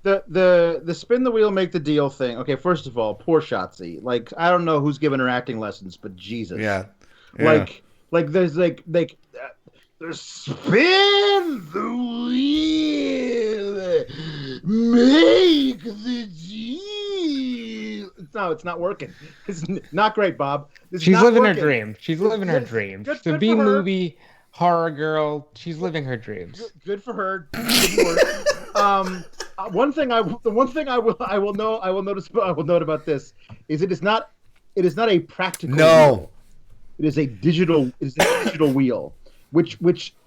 The spin the wheel, make the deal thing. Okay, first of all, poor Shotzi. Like I don't know who's giving her acting lessons, but Jesus. Yeah. Like there's there's spin the wheel, make the deal. No, it's not working. It's not great, Bob. She's living her dream. She's living her dream. She's a B-movie horror girl. She's living her dreams. Good for her. One thing I will note about this is it is not a practical wheel. It is a digital wheel, which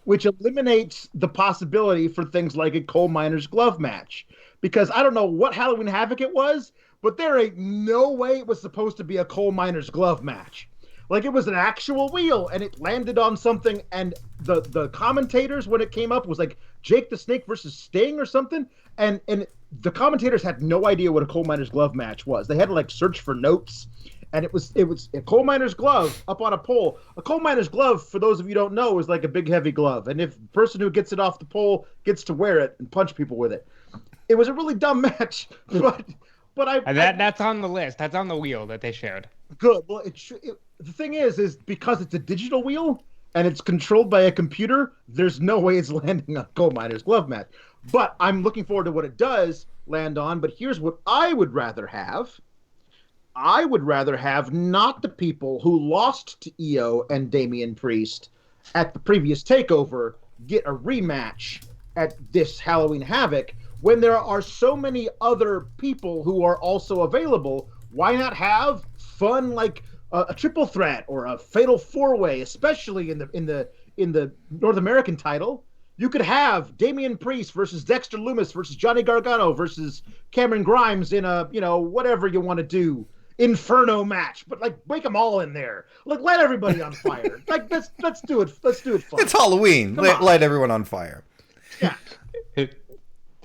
eliminates the possibility for things like a coal miner's glove match. Because I don't know what Halloween Havoc it was, but there ain't no way it was supposed to be a coal miner's glove match. Like it was an actual wheel and it landed on something, and the commentators when it came up was like Jake the Snake versus Sting or something, and the commentators had no idea what a coal miner's glove match was. They had to like search for notes, and it was a coal miner's glove up on a pole. A coal miner's glove, for those of you who don't know, is like a big heavy glove, and if the person who gets it off the pole gets to wear it and punch people with it. It was a really dumb match, but that's on the list. That's on the wheel that they showed. Good. Well, the thing is because it's a digital wheel and it's controlled by a computer, there's no way it's landing on coal miner's glove match. But I'm looking forward to what it does land on. But here's what I would rather have. I would rather have not the people who lost to Io and Damien Priest at the previous TakeOver get a rematch at this Halloween Havoc when there are so many other people who are also available. Why not have fun like a triple threat or a fatal four-way, especially in the North American title? You could have Damian Priest versus Dexter Lumis versus Johnny Gargano versus Cameron Grimes in a, whatever you want to do, Inferno match, but like break them all in there. Like let everybody on fire. Like let's do it. Let's do it fun. It's Halloween. Light everyone on fire. Yeah.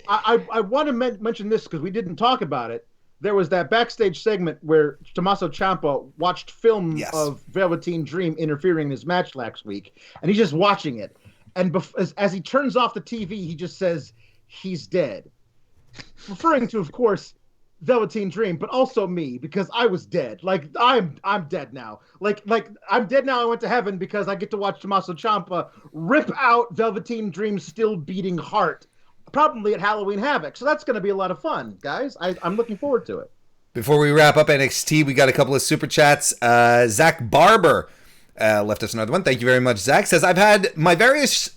I want to mention this because we didn't talk about it. There was that backstage segment where Tommaso Ciampa watched film of Velveteen Dream interfering in his match last week, and he's just watching it. And as he turns off the TV, he just says, "He's dead," referring to, of course, Velveteen Dream, but also me, because I was dead. Like I'm dead now. Like I'm dead now. I went to heaven because I get to watch Tommaso Ciampa rip out Velveteen Dream's still beating heart, probably at Halloween Havoc. So that's going to be a lot of fun, guys. I'm looking forward to it. Before we wrap up NXT, we got a couple of super chats. Zach Barber left us another one. Thank you very much, Zach. Says, I've had my various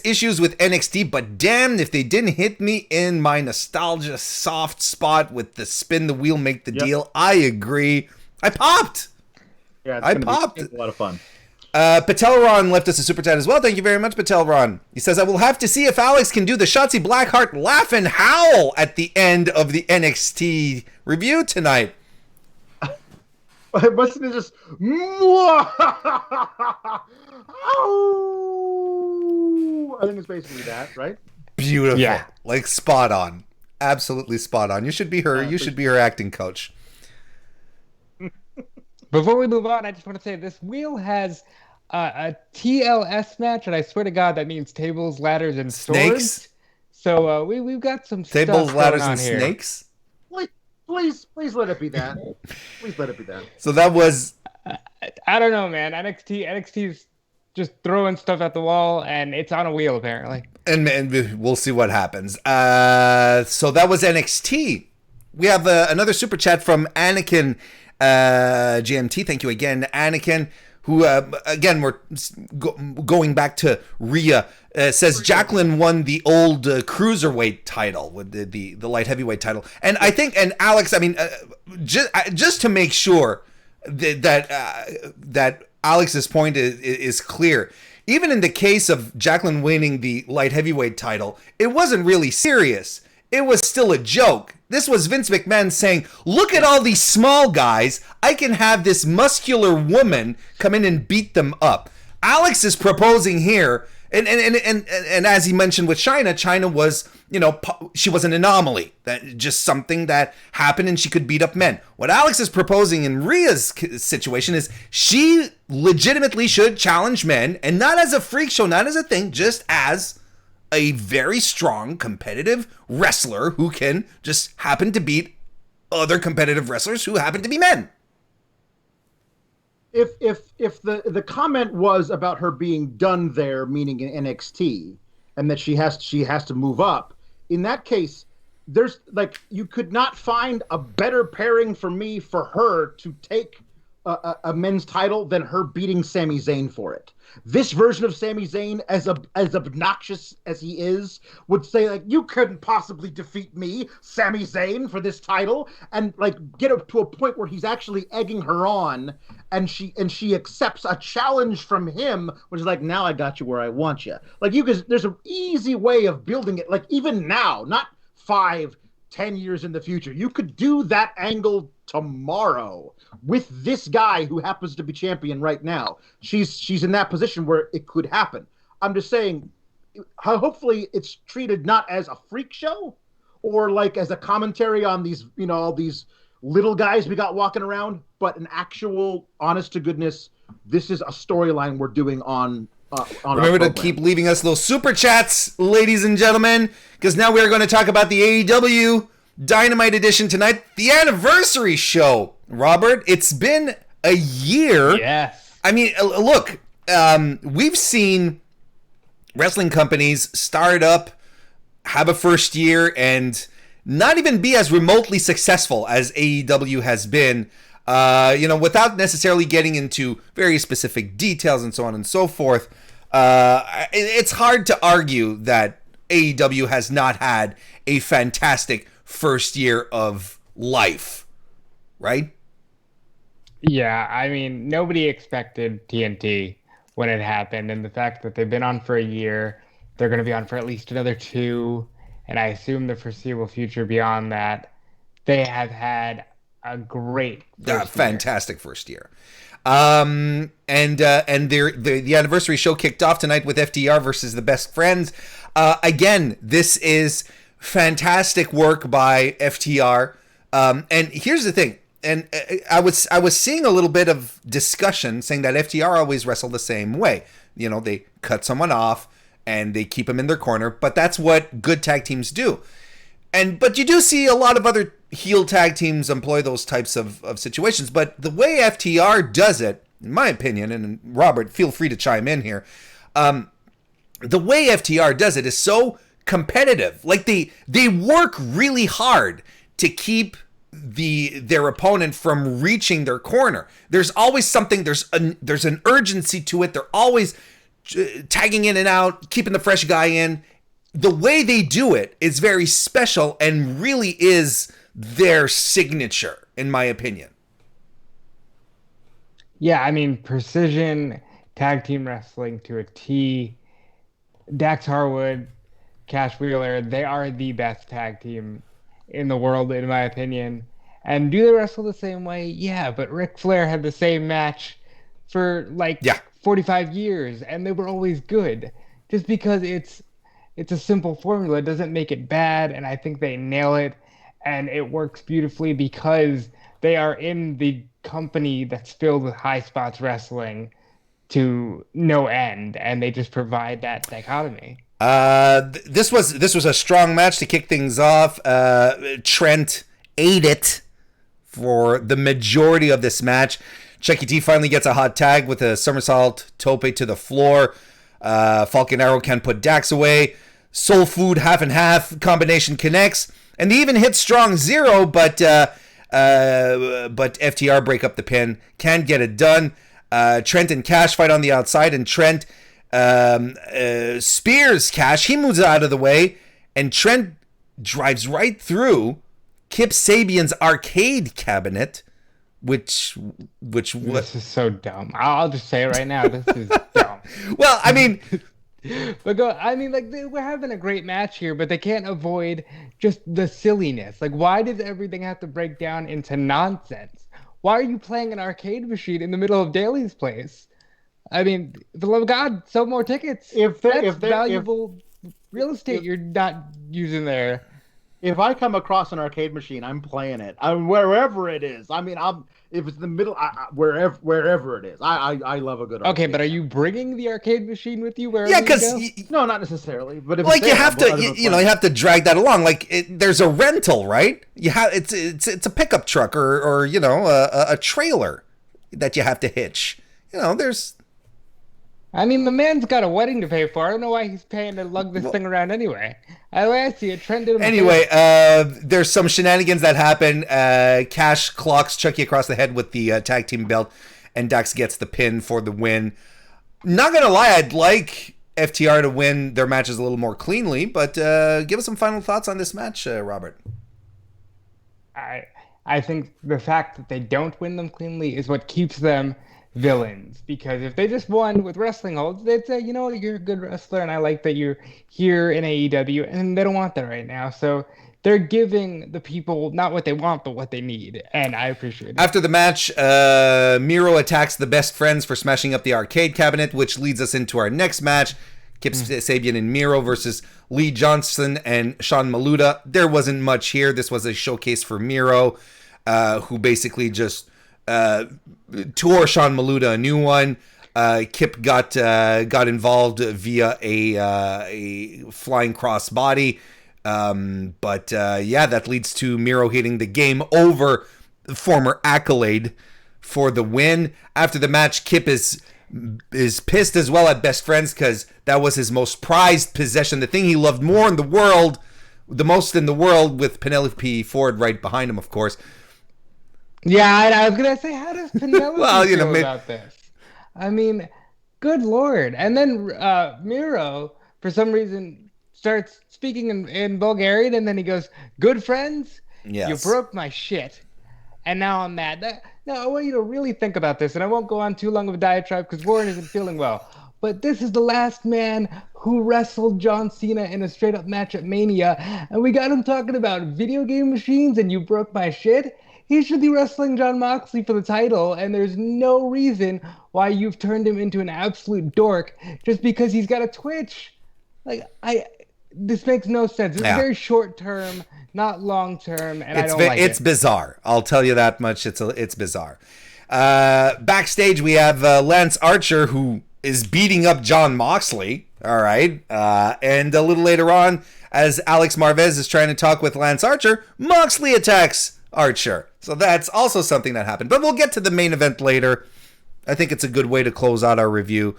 issues with NXT, but damn if they didn't hit me in my nostalgia soft spot with the spin the wheel, make the deal. I agree. I popped. Yeah, I popped. It's a lot of fun. Patelron left us a super chat as well. Thank you very much, Patelron. He says, I will have to see if Alex can do the Shotzi Blackheart laugh and howl at the end of the NXT review tonight. Wasn't it just... I think it's basically that, right? Beautiful. Yeah. Like spot on. Absolutely spot on. You should be her. You should be her acting coach. Before we move on, I just want to say this wheel has a TLS match, and I swear to God, that means tables, ladders, and Snakes? swords. So we've got some Tables, stuff ladders, going on and here. snakes? Please let it be that. Please let it be that. So that was... I don't know, man. NXT's just throwing stuff at the wall, and it's on a wheel, apparently. And we'll see what happens. So that was NXT. We have another super chat from Anakin GMT. Thank you again, Anakin, who, again, we're going back to Rhea, says Jacqueline won the old cruiserweight title, with the light heavyweight title. And I think, and Alex, I mean, just to make sure that Alex's point is clear, even in the case of Jacqueline winning the light heavyweight title, it wasn't really serious. It was still a joke. This was Vince McMahon saying, look at all these small guys. I can have this muscular woman come in and beat them up. Alex is proposing here, and as he mentioned with China was, she was an anomaly. That just something that happened and she could beat up men. What Alex is proposing in Rhea's situation is she legitimately should challenge men, and not as a freak show, not as a thing, just as a very strong competitive wrestler who can just happen to beat other competitive wrestlers who happen to be men. If the comment was about her being done there, meaning in NXT, and that she has to move up, in that case, there's you could not find a better pairing for me for her to take a men's title than her beating Sami Zayn for it. This version of Sami Zayn, as obnoxious as he is, would say, you couldn't possibly defeat me, Sami Zayn, for this title, and get up to a point where he's actually egging her on, and she accepts a challenge from him, which is now I got you where I want you. There's an easy way of building it, even now, not 5-10 years in the future. You could do that angle tomorrow with this guy who happens to be champion right now. She's in that position where it could happen. I'm just saying, hopefully it's treated not as a freak show or as a commentary on these, all these little guys we got walking around. but an actual, honest to goodness, this is a storyline we're doing on Remember to keep leaving us those super chats, ladies and gentlemen, because now we're going to talk about the AEW Dynamite edition tonight, the anniversary show. Robert, it's been a year. Yes. I mean, look, we've seen wrestling companies start up, have a first year, and not even be as remotely successful as AEW has been, without necessarily getting into very specific details and so on and so forth. It's hard to argue that AEW has not had a fantastic first year of life, right? Yeah, I mean, nobody expected TNT when it happened, and the fact that they've been on for a year, they're going to be on for at least another 2, and I assume the foreseeable future beyond that, they have had a great fantastic first year. The anniversary show kicked off tonight with FTR versus the Best Friends. Again, this is fantastic work by FTR. And here's the thing. And I was seeing a little bit of discussion saying that FTR always wrestle the same way. You know, they cut someone off and they keep them in their corner, but that's what good tag teams do. But you do see a lot of other heel tag teams employ those types of situations. But the way FTR does it, in my opinion, and Robert, feel free to chime in here, the way FTR does it is so competitive. Like they work really hard to keep their opponent from reaching their corner. There's always something, there's an urgency to it. They're always tagging in and out, keeping the fresh guy in. The way they do it is very special and really is their signature, in my opinion. Yeah, I mean, precision tag team wrestling to a T. Dax Harwood, Cash Wheeler, they are the best tag team in the world, in my opinion. And do they wrestle the same way? Yeah, but Ric Flair had the same match for 45 years, and they were always good. Just because it's a simple formula doesn't make it bad, and I think they nail it, and it works beautifully because they are in the company that's filled with high spots wrestling to no end, and they just provide that dichotomy. This was a strong match to kick things off. Trent ate it for the majority of this match. Chucky T finally gets a hot tag with a somersault tope to the floor. Falcon Arrow can put Dax away. Soul Food half and half combination connects, and they even hit Strong Zero, but FTR break up the pin. Can't get it done. Trent and Cash fight on the outside, and Trent spears Cash. He moves out of the way, and Trent drives right through Kip Sabian's arcade cabinet, which this is so dumb. I'll just say it right now. This is dumb. Well, I mean, we're having a great match here, but they can't avoid just the silliness. Like, why does everything have to break down into nonsense? Why are you playing an arcade machine in the middle of Daly's place? I mean, for the love of God, sell more tickets. If valuable real estate you're not using there. If I come across an arcade machine, I'm playing it. Wherever it is. I mean, if it's the middle, wherever it is. I love a good arcade. Okay, but are you bringing the arcade machine with you wherever? Yeah, because no, not necessarily. But if you have to drag that along. There's a rental, right? It's a pickup truck or a trailer that you have to hitch. I mean, the man's got a wedding to pay for. I don't know why he's paying to lug this thing around anyway. I see it. Trent did him. Anyway, there's some shenanigans that happen. Cash clocks Chucky across the head with the tag team belt, and Dax gets the pin for the win. Not gonna lie, I'd like FTR to win their matches a little more cleanly, but give us some final thoughts on this match, Robert. I think the fact that they don't win them cleanly is what keeps them villains, because if they just won with wrestling holds, they'd say, you know what, you're a good wrestler and I like that you're here in AEW, and they don't want that right now. So they're giving the people not what they want but what they need, and I appreciate it. After the match, Miro attacks the Best Friends for smashing up the arcade cabinet, which leads us into our next match. Kip Sabian and Miro versus Lee Johnson and Sean Maluda. There wasn't much here. This was a showcase for Miro, who basically just tore Sean Maluda a new one. Kip got involved via a flying crossbody. But that leads to Miro hitting the game over former Accolade for the win. After the match, Kip is pissed as well at Best Friends because that was his most prized possession, the thing he loved more in the world, the most in the world, with Penelope Ford right behind him, of course. Yeah, I was gonna say, how does Penelope feel about this? I mean, good lord! And then Miro, for some reason, starts speaking in Bulgarian, and then he goes, "Good friends, yes. You broke my shit, and now I'm mad." Now I want you to really think about this, and I won't go on too long of a diatribe because Warren isn't feeling well. But this is the last man who wrestled John Cena in a straight-up match at Mania, and we got him talking about video game machines and you broke my shit. He should be wrestling Jon Moxley for the title, and there's no reason why you've turned him into an absolute dork just because he's got a twitch. This makes no sense. It's very short term, not long term, and I don't like it. It's bizarre. I'll tell you that much. It's bizarre. Backstage, we have Lance Archer, who is beating up Jon Moxley. All right. And a little later on, as Alex Marvez is trying to talk with Lance Archer, Moxley attacks Archer. So that's also something that happened. But we'll get to the main event later. I think it's a good way to close out our review.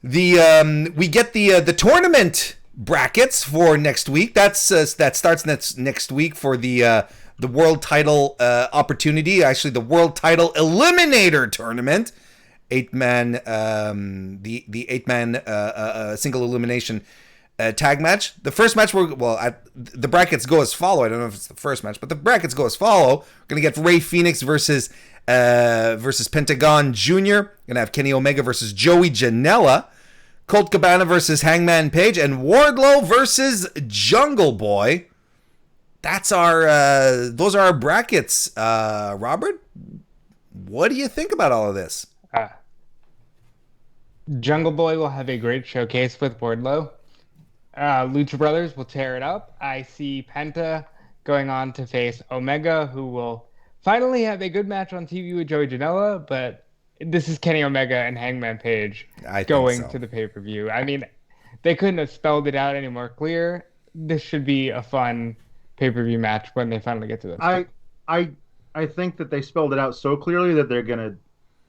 We get the tournament brackets for next week. That starts next week for the world title opportunity. Actually, the world title eliminator tournament. The 8-man single elimination tag match. The first match, the brackets go as follow. I don't know if it's the first match, but the brackets go as follow. We're gonna get Rey Fenix versus Pentagon Jr. Gonna have Kenny Omega versus Joey Janela, Colt Cabana versus Hangman Page, and Wardlow versus Jungle Boy. Those are our brackets. Robert, what do you think about all of this? Jungle Boy will have a great showcase with Wardlow. Lucha Brothers will tear it up. I see Penta going on to face Omega, who will finally have a good match on TV with Joey Janela, but this is Kenny Omega and Hangman Page going to the pay-per-view. I mean, they couldn't have spelled it out any more clear. This should be a fun pay-per-view match when they finally get to this. I think that they spelled it out so clearly that they're going to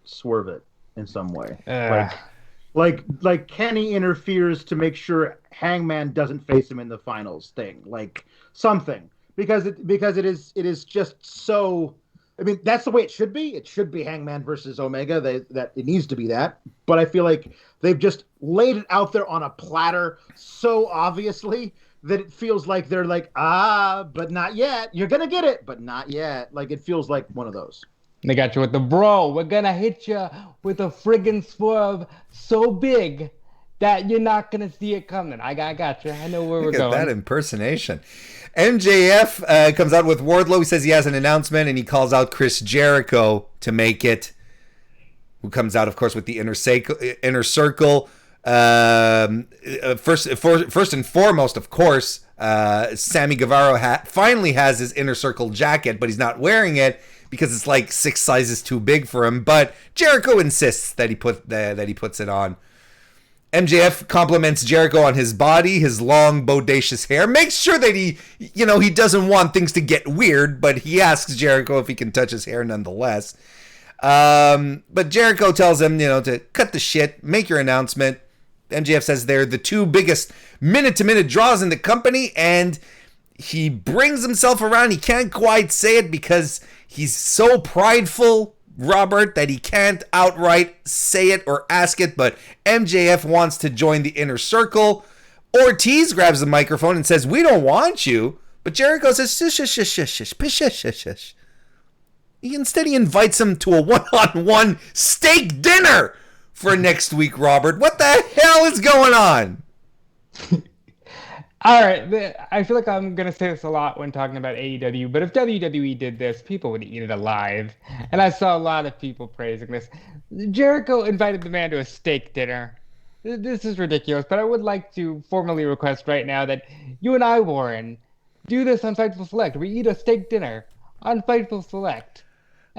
swerve it in some way. Like Kenny interferes to make sure Hangman doesn't face him in the finals thing, like something, because it is just so. I mean, that's the way it should be. It should be Hangman versus Omega. That it needs to be that. But I feel like they've just laid it out there on a platter so obviously that it feels like they're like, but not yet. You're gonna get it, but not yet. Like it feels like one of those. They got you with the bro. We're gonna hit you with a friggin' swerve so big that you're not gonna see it coming. I got you. I know where we're going. Look at that impersonation. MJF comes out with Wardlow. He says he has an announcement, and he calls out Chris Jericho to make it. Who comes out, of course, with the inner circle. First and foremost, of course, Sammy Guevara finally has his inner circle jacket, but he's not wearing it because it's like 6 sizes too big for him. But Jericho insists that he puts it on. MJF compliments Jericho on his body, his long, bodacious hair. Makes sure that he doesn't want things to get weird, but he asks Jericho if he can touch his hair nonetheless. But Jericho tells him, to cut the shit, make your announcement. MJF says they're the 2 biggest minute-to-minute draws in the company, and he brings himself around. He can't quite say it because he's so prideful, Robert, that he can't outright say it or ask it, but MJF wants to join the inner circle. Ortiz grabs the microphone and says, "We don't want you," but Jericho says, "Shush." Instead, he invites him to a one-on-one steak dinner for next week, Robert. What the hell is going on? All right, I feel like I'm going to say this a lot when talking about AEW, but if WWE did this, people would eat it alive. And I saw a lot of people praising this. Jericho invited the man to a steak dinner. This is ridiculous, but I would like to formally request right now that you and I, Warren, do this on Fightful Select. We eat a steak dinner on Fightful Select.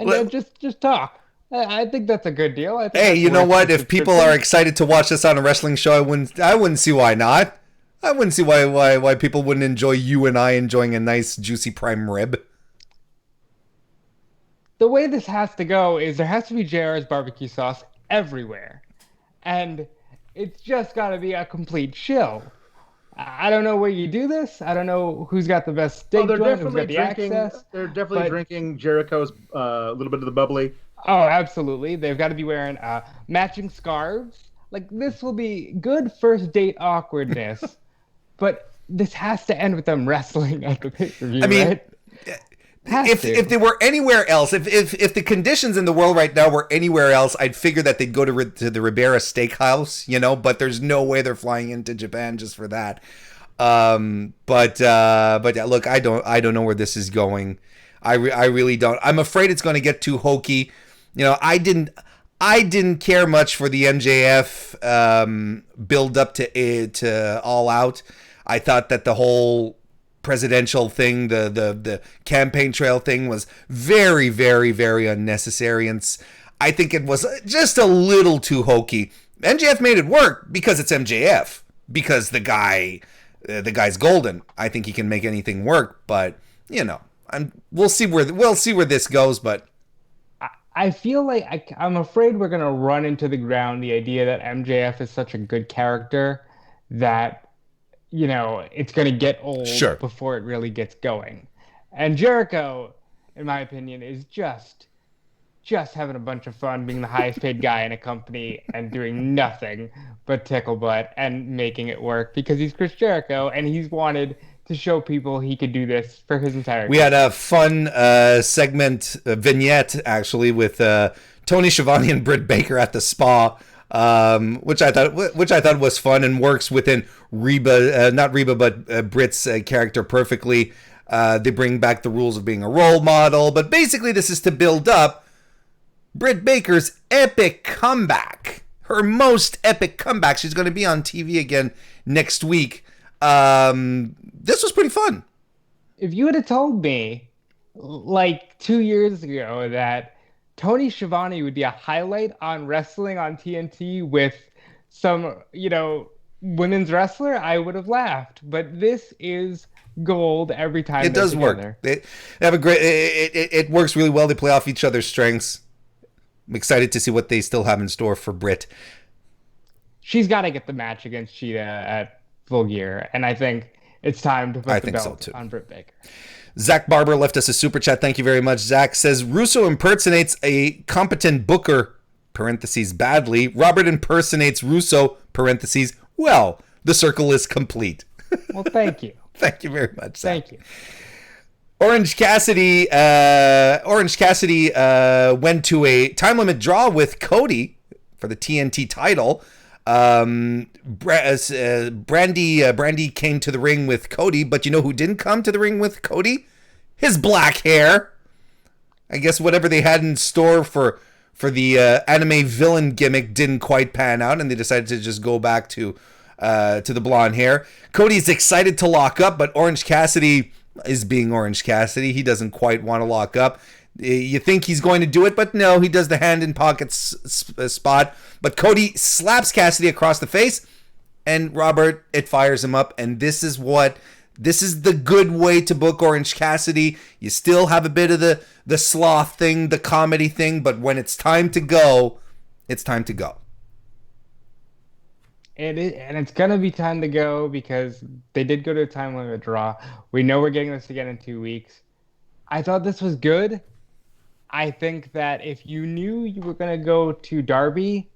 and Well- just talk. I think that's a good deal. I think Hey, that's you know worth what? the If people subscription. are excited to watch this on a wrestling show, I wouldn't see why not. I wouldn't see why people wouldn't enjoy you and I enjoying a nice juicy prime rib. The way this has to go is there has to be JR's barbecue sauce everywhere. And it's just got to be a complete chill. I don't know where you do this. I don't know who's got the best steak they're joint, who's definitely got the drinking. access. They're definitely but- drinking Jericho's a little bit of the bubbly. Oh, absolutely. They've got to be wearing matching scarves. Like, this will be good first date awkwardness. But this has to end with them wrestling at the pay-per-view, I mean, right? if they were anywhere else, if the conditions in the world right now were anywhere else, I'd figure that they'd go to the Ribera Steakhouse, but there's no way they're flying into Japan just for that. But yeah, look, I don't know where this is going. I really don't. I'm afraid it's going to get too hokey. I didn't care much for the MJF build up to All Out. I thought that the whole presidential thing, the campaign trail thing was very, very, very unnecessary, and I think it was just a little too hokey. MJF made it work because it's MJF, because the guy's golden. I think he can make anything work, but we'll see where this goes. But I feel like I'm afraid we're going to run into the ground the idea that MJF is such a good character that it's going to get old before it really gets going. And Jericho, in my opinion, is just having a bunch of fun being the highest paid guy in a company and doing nothing but tickle butt and making it work because he's Chris Jericho and he's wanted to show people he could do this for his entire We had a fun vignette, actually, with Tony Schiavone and Britt Baker at the spa. Which I thought was fun and works within Britt's character perfectly. They bring back the rules of being a role model, but basically this is to build up Britt Baker's epic comeback, her most epic comeback. She's going to be on TV again next week. This was pretty fun. If you would have told me like 2 years ago that Tony Schiavone would be a highlight on wrestling on TNT with some, women's wrestler, I would have laughed. But this is gold every time. It does work. They have a great. It works really well. They play off each other's strengths. I'm excited to see what they still have in store for Britt. She's got to get the match against Shida at Full Gear, and I think it's time to put the belt on Britt Baker. Zach Barber left us a super chat. Thank you very much. Zach says, Russo impersonates a competent booker, parentheses, badly. Robert impersonates Russo, parentheses, well. The circle is complete. Well, thank you. Thank you very much, Zach. Thank you. Orange Cassidy went to a time limit draw with Cody for the TNT title. Brandy came to the ring with Cody, but you know who didn't come to the ring with Cody? His black hair. I guess whatever they had in store for the anime villain gimmick didn't quite pan out, and they decided to just go back to the blonde hair. Cody's excited to lock up, but Orange Cassidy is being Orange Cassidy. He doesn't quite want to lock up. You think he's going to do it, but no, he does the hand in pocket spot. But Cody slaps Cassidy across the face, and Robert, it fires him up. And this is the good way to book Orange Cassidy. You still have a bit of the sloth thing, the comedy thing, but when it's time to go, it's time to go. And it's going to be time to go because they did go to a time limit draw. We know we're getting this again in 2 weeks. I thought this was good. I think that if you knew you were going to go to Darby,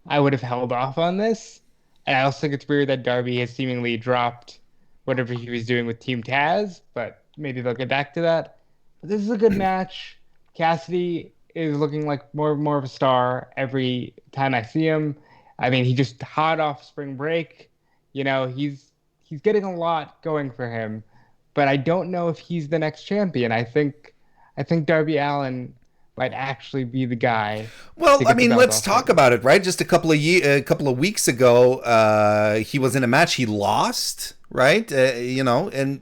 I would have held off on this. And I also think it's weird that Darby has seemingly dropped whatever he was doing with Team Taz, but maybe they'll get back to that. But this is a good match. Cassidy is looking like more of a star every time I see him. I mean, he just hot off spring break. He's getting a lot going for him, but I don't know if he's the next champion. I think Darby Allin might actually be the guy. Well, I mean, let's talk about it, right? Just a couple of weeks ago, he was in a match he lost, right? And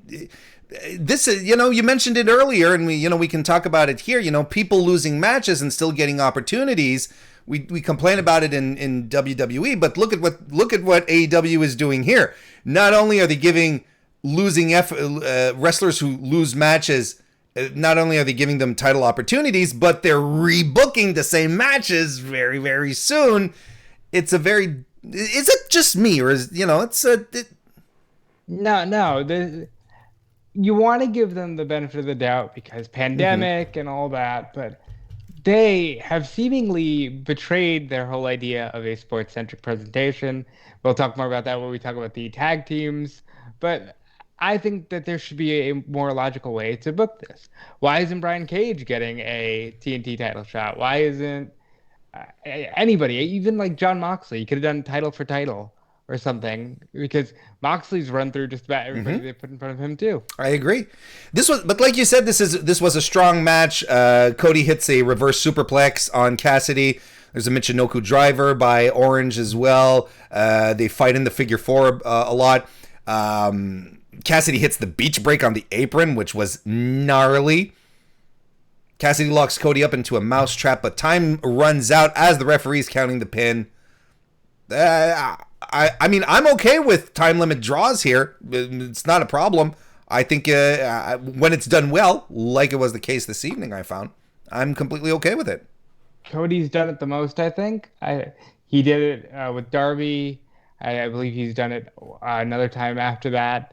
this is, you mentioned it earlier, and we can talk about it here. People losing matches and still getting opportunities. We complain about it in WWE, but look at what AEW is doing here. Not only are they giving losing wrestlers who lose matches, not only are they giving them title opportunities, but they're rebooking the same matches very, very soon. Is it just me, or is No. You want to give them the benefit of the doubt because pandemic and all that, but they have seemingly betrayed their whole idea of a sports-centric presentation. We'll talk more about that when we talk about the tag teams, but I think that there should be a more logical way to book this. Why isn't Brian Cage getting a TNT title shot? Why isn't anybody, even like John Moxley? You could have done title for title or something, because Moxley's run through just about everybody they put in front of him too. I agree. But like you said, this was a strong match. Cody hits a reverse superplex on Cassidy. There's a Michinoku driver by Orange as well. They fight in the figure four a lot. Cassidy hits the beach break on the apron, which was gnarly. Cassidy locks Cody up into a mousetrap, but time runs out as the referee's counting the pin. I mean, I'm okay with time limit draws here. It's not a problem. I think when it's done well, like it was the case this evening, I'm completely okay with it. Cody's done it the most, I think. He did it with Darby. I believe he's done it another time after that.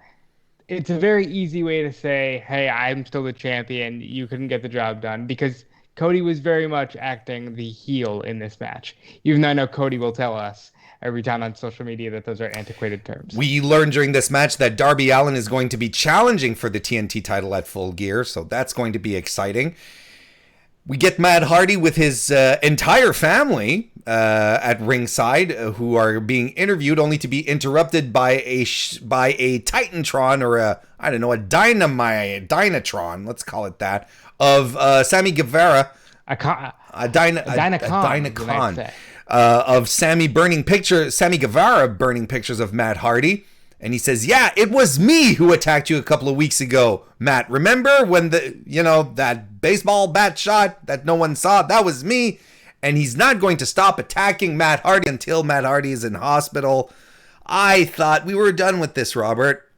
It's a very easy way to say, hey, I'm still the champion. You couldn't get the job done, because Cody was very much acting the heel in this match. Even though I know Cody will tell us every time on social media that those are antiquated terms. We learned during this match that Darby Allin is going to be challenging for the TNT title at Full Gear, so that's going to be exciting. We get Matt Hardy with his entire family at ringside, who are being interviewed, only to be interrupted by a Titantron, or a Dynatron, let's call it that, of Sammy Guevara. A Dynacon. Of Sammy Guevara burning pictures of Matt Hardy. And he says, yeah, it was me who attacked you a couple of weeks ago, Matt. Remember when that baseball bat shot that no one saw? That was me. And he's not going to stop attacking Matt Hardy until Matt Hardy is in hospital. I thought we were done with this, Robert.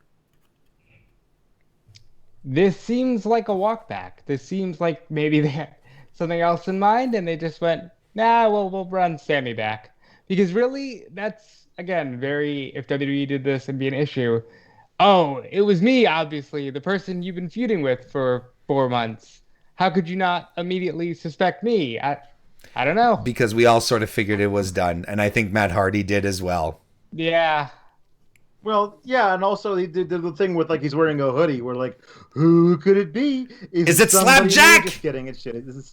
This seems like a walk back. This seems like maybe they had something else in mind and they just went, nah, we'll run Sammy back. Because really, that's, again, if WWE did this, it'd be an issue. Oh, it was me, obviously, the person you've been feuding with for 4 months. How could you not immediately suspect me? I don't know. Because we all sort of figured it was done, and I think Matt Hardy did as well. Yeah. Well, yeah, and also he did the thing with, like, he's wearing a hoodie. We're like, who could it be? Is it Slapjack? Just kidding. It's shit. It's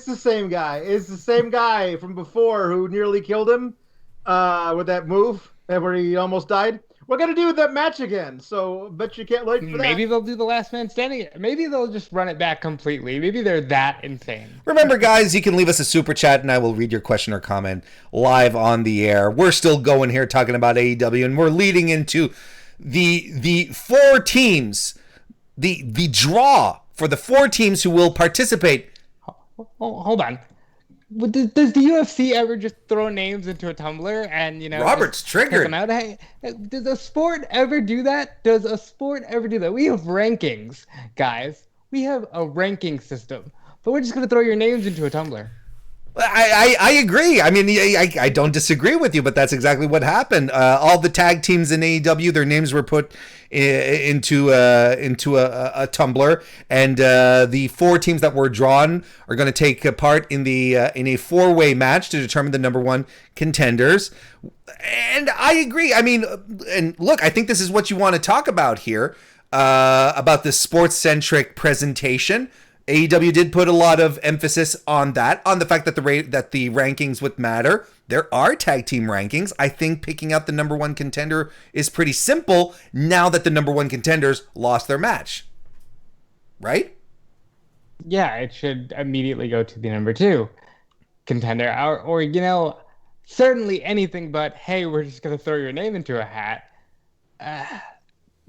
the same guy. It's the same guy from before who nearly killed him with that move where he almost died. We're going to do that match again, so bet you can't wait for that. Maybe they'll do the last man standing. Maybe they'll just run it back completely. Maybe they're that insane. Remember, guys, you can leave us a super chat, and I will read your question or comment live on the air. We're still going here talking about AEW, and we're leading into the 4 teams, the draw for the 4 teams who will participate. Hold on. Does the UFC ever just throw names into a tumbler and, Robert's triggered. Them out? Hey, does a sport ever do that? We have rankings, guys. We have a ranking system. But we're just going to throw your names into a tumbler. I agree. I mean, I don't disagree with you, but that's exactly what happened. All the tag teams in AEW, their names were put into a tumbler, and the 4 teams that were drawn are going to take part in a 4-way match to determine the number 1 contenders. And I agree. I mean, and look, I think this is what you want to talk about here, about the sports-centric presentation. AEW did put a lot of emphasis on that, on the fact that the rankings would matter. There are tag team rankings. I think picking out the number 1 contender is pretty simple now that the number 1 contenders lost their match. Right? Yeah, it should immediately go to the number 2 contender. Or certainly anything but, hey, we're just going to throw your name into a hat.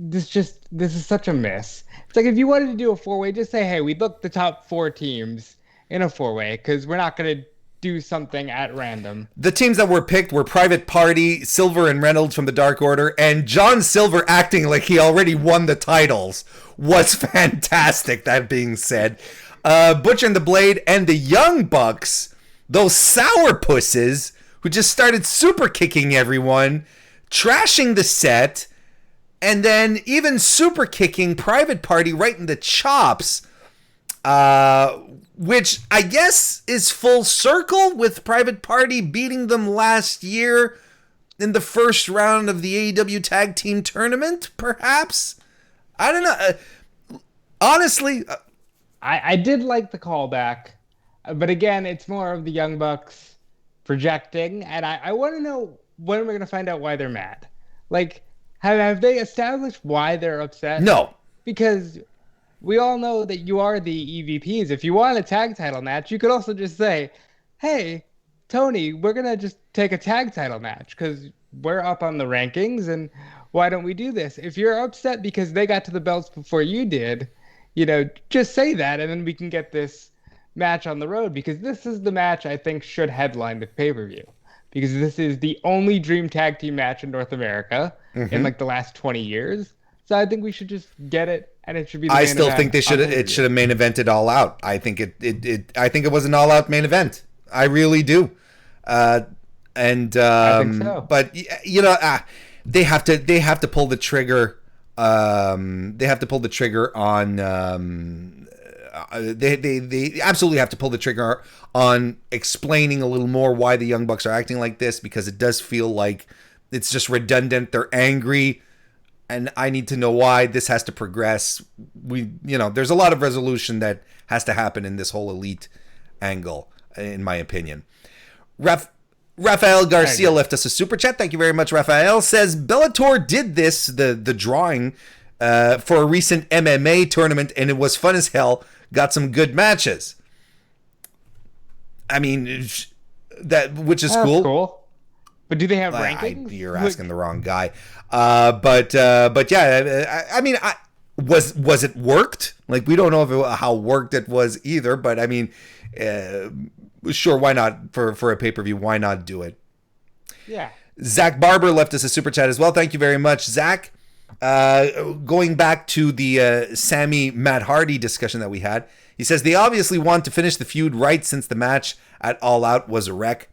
this is such a miss. It's like if you wanted to do a 4-way, just say, hey, we looked the top 4 teams in a 4-way because we're not going to do something at random. The teams that were picked were Private Party, Silver and Reynolds from the Dark Order, and John Silver acting like he already won the titles was fantastic, that being said. Butcher and the Blade and the Young Bucks, those sourpusses who just started super kicking everyone, trashing the set, and then even super kicking Private Party right in the chops, which I guess is full circle with Private Party beating them last year in the first round of the AEW Tag Team Tournament, perhaps? I don't know. Honestly, I did like the callback, but again, it's more of the Young Bucks projecting, and I want to know when we're going to find out why they're mad. Like, have they established why they're upset? No. Because we all know that you are the EVPs. If you want a tag title match, you could also just say, hey, Tony, we're going to just take a tag title match because we're up on the rankings, and why don't we do this? If you're upset because they got to the belts before you did, just say that, and then we can get this match on the road, because this is the match I think should headline the pay-per-view, because this is the only Dream Tag Team match in North America in like the last 20 years. So I think we should just get it, and it should be the main I still event think they should have main evented All Out. I think it was an All Out main event. I really do. I think so. But they have to pull the trigger. They have to pull the trigger on. They absolutely have to pull the trigger on explaining a little more why the Young Bucks are acting like this, because it does feel like it's just redundant. They're angry, and I need to know why. This has to progress. There's a lot of resolution that has to happen in this whole Elite angle, in my opinion. Rafael Garcia left us a super chat. Thank you very much, Rafael. Says Bellator did this, the drawing, for a recent MMA tournament, and it was fun as hell. Got some good matches. I mean, which is cool. Cool. But do they have rankings? You're asking the wrong guy. But yeah, I mean, was it worked? Like, we don't know how worked it was either. But I mean, sure, why not for a pay-per-view? Why not do it? Yeah. Zach Barber left us a super chat as well. Thank you very much, Zach. Going back to the Sammy Matt Hardy discussion that we had, he says they obviously want to finish the feud right since the match at All Out was a wreck.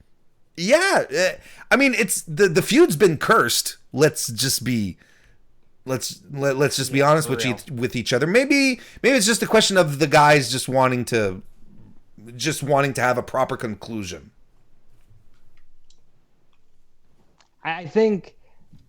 Yeah, I mean, it's the feud's been cursed. Let's just be honest with each other. Maybe it's just a question of the guys just wanting to have a proper conclusion. I think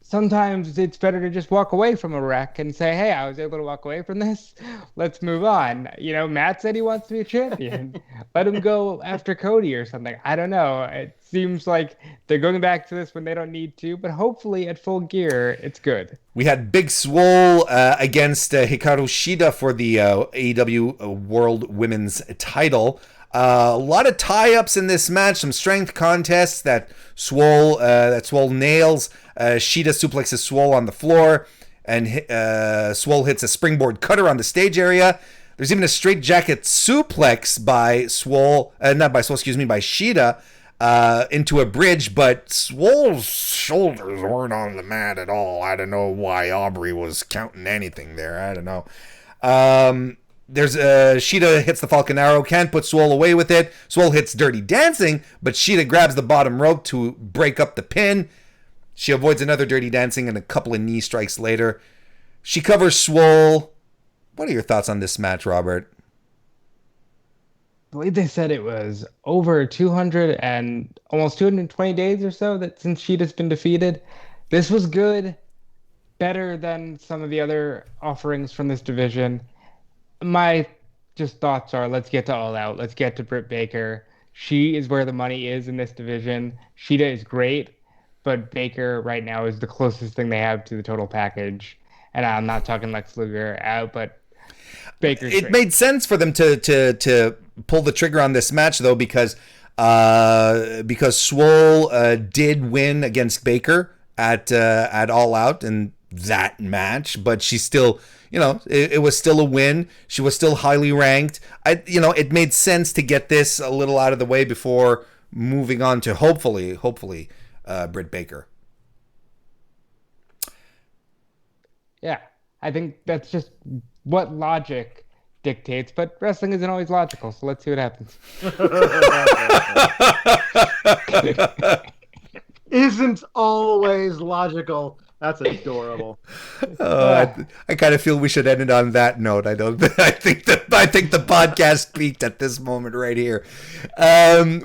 sometimes it's better to just walk away from a wreck and say, hey, I was able to walk away from this. Let's move on. Matt said he wants to be a champion. Let him go after Cody or something. I don't know. It seems like they're going back to this when they don't need to, but hopefully at Full Gear, it's good. We had Big Swole against Hikaru Shida for the AEW World Women's title. A lot of tie-ups in this match, some strength contests that Swole nails. Shida suplexes Swole on the floor, and Swole hits a springboard cutter on the stage area. There's even a straight jacket suplex by Shida into a bridge, but Swole's shoulders weren't on the mat at all. I don't know why Aubrey was counting anything there. I don't know. There's Shida hits the Falcon Arrow, can't put Swole away with it. Swole hits Dirty Dancing, but Shida grabs the bottom rope to break up the pin. She avoids another Dirty Dancing and a couple of knee strikes later. She covers Swole. What are your thoughts on this match, Robert? I believe they said it was over 200 and almost 220 days or so that since Shida's been defeated. This was good, better than some of the other offerings from this division. My just thoughts are, let's get to All Out. Let's get to Britt Baker. She is where the money is in this division. Shida is great, but Baker right now is the closest thing they have to the total package. And I'm not talking Lex Luger out, but Baker's great. It made sense for them to pull the trigger on this match, though, because Swole did win against Baker at All Out, and that match, but she still, it was still a win. She was still highly ranked. It made sense to get this a little out of the way before moving on to hopefully Britt Baker. Yeah, I think that's just what logic dictates, but wrestling isn't always logical, so let's see what happens. Isn't always logical. That's adorable. I kind of feel we should end it on that note. I think the podcast peaked at this moment right here.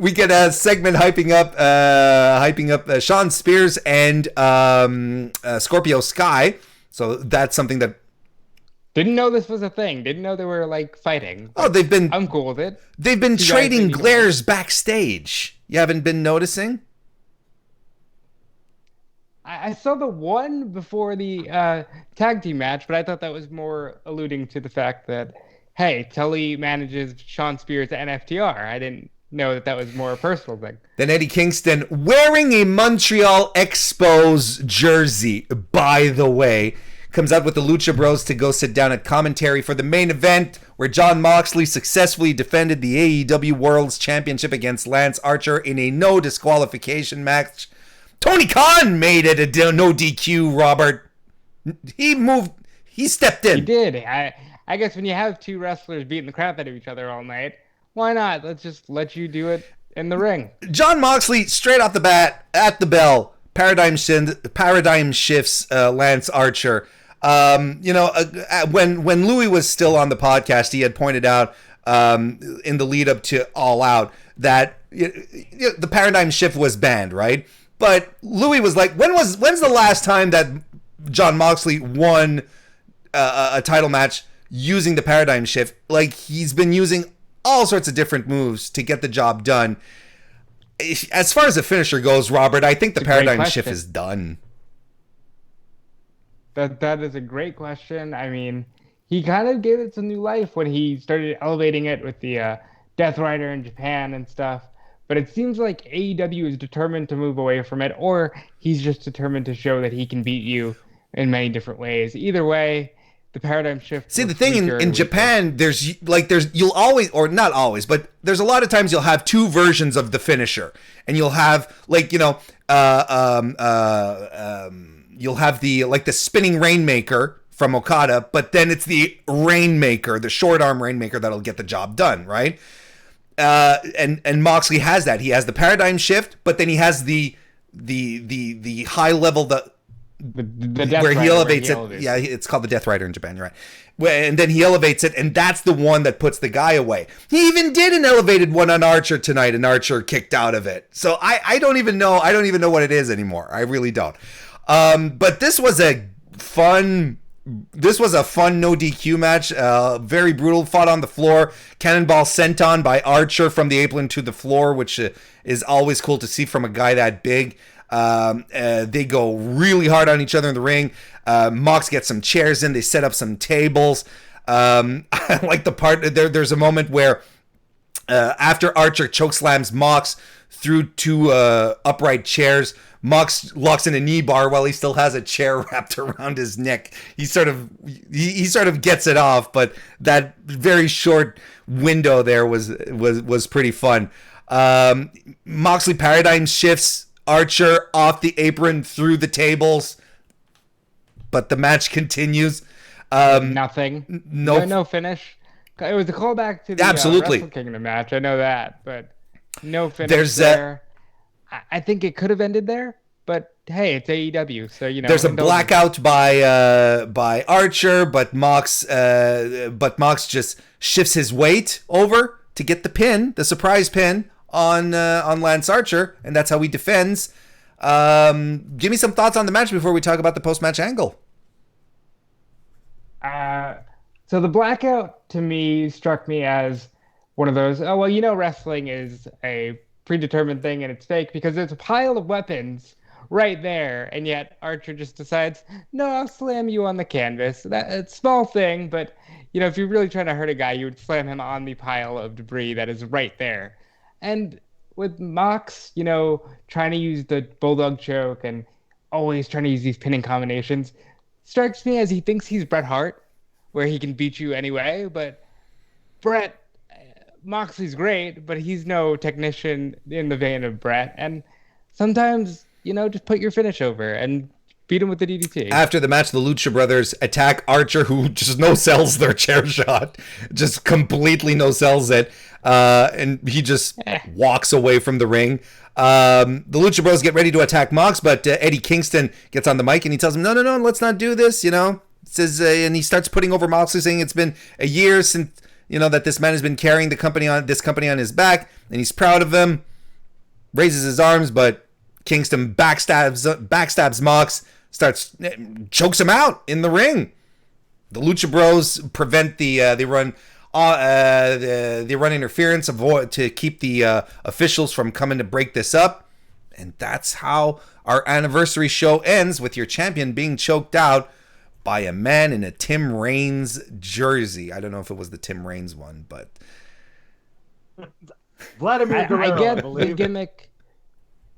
We get a segment hyping up Shawn Spears and Scorpio Sky. So that's something that didn't know this was a thing. Didn't know they were like fighting. Oh, I'm cool with it. They've been trading glares backstage. You haven't been noticing? I saw the one before the tag team match, but I thought that was more alluding to the fact that, hey, Tully manages Shawn Spears and FTR. I didn't know that was more a personal thing. Then Eddie Kingston wearing a Montreal Expos jersey, by the way, comes out with the Lucha Bros to go sit down at commentary for the main event, where Jon Moxley successfully defended the AEW World's Championship against Lance Archer in a no disqualification match. Tony Khan made it a no DQ, Robert. He stepped in. He did. I guess when you have two wrestlers beating the crap out of each other all night, why not? Let's just let you do it in the ring. Jon Moxley, straight off the bat, at the bell, paradigm shifts Lance Archer. When Louis was still on the podcast, he had pointed out in the lead up to All Out that the paradigm shift was banned, right? But Louis was like, when's the last time that Jon Moxley won a title match using the paradigm shift? Like, he's been using all sorts of different moves to get the job done. As far as the finisher goes, Robert, I think the paradigm shift is done. That is a great question. I mean, he kind of gave it some new life when he started elevating it with the Death Rider in Japan and stuff. But it seems like AEW is determined to move away from it, or he's just determined to show that he can beat you in many different ways. Either way, the paradigm shift. See, the thing in Japan, you'll always, or not always, but there's a lot of times you'll have two versions of the finisher, and you'll have you'll have the spinning Rainmaker from Okada, but then it's the Rainmaker, the short arm Rainmaker that'll get the job done, right? And Moxley has that. He has the paradigm shift, but then he has the high level the where he elevates it. Yeah, it's called the Death Rider in Japan. You're right. And then he elevates it, and that's the one that puts the guy away. He even did an elevated one on Archer tonight, and Archer kicked out of it. So I don't even know. I don't even know what it is anymore. I really don't. But this was a fun no DQ match. Very brutal. Fought on the floor. Cannonball senton by Archer from the apron to the floor, which is always cool to see from a guy that big. They go really hard on each other in the ring. Mox gets some chairs in. They set up some tables. I like the part there's a moment where after Archer chokeslams Mox through two upright chairs, Mox locks in a knee bar while he still has a chair wrapped around his neck. He sort of gets it off, but that very short window there was pretty fun. Moxley paradigm shifts Archer off the apron through the tables, but the match continues. Nothing. No finish. It was a callback to the Wrestle Kingdom match. I know that, but no finish there. I think it could have ended there, but hey, it's AEW, so There's a blackout by Archer, but Mox just shifts his weight over to get the pin, the surprise pin on Lance Archer, and that's how he defends. Give me some thoughts on the match before we talk about the post-match angle. So the blackout to me struck me as one of those, wrestling is a predetermined thing and it's fake because there's a pile of weapons right there, and yet Archer just decides, no, I'll slam you on the canvas. It's a small thing, but if you're really trying to hurt a guy, you would slam him on the pile of debris that is right there. And with Mox, trying to use the bulldog choke and always trying to use these pinning combinations, strikes me as he thinks he's Bret Hart, where he can beat you anyway. But Moxley's great, but he's no technician in the vein of Bret. And sometimes, just put your finish over and beat him with the DDT. After the match, the Lucha Brothers attack Archer, who just no-sells their chair shot. Just completely no-sells it. And he just walks away from the ring. The Lucha Bros get ready to attack Mox, but Eddie Kingston gets on the mic and he tells him, no, let's not do this, Says, and he starts putting over Moxley, saying it's been a year since, that this man has been carrying this company on his back, and he's proud of them. Raises his arms, but Kingston backstabs Mox, chokes him out in the ring. The Lucha Bros prevent the run interference to keep the officials from coming to break this up, and that's how our anniversary show ends, with your champion being choked out by a man in a Tim Raines jersey. I don't know if it was the Tim Raines one, but Vladimir Guerrero, I get the gimmick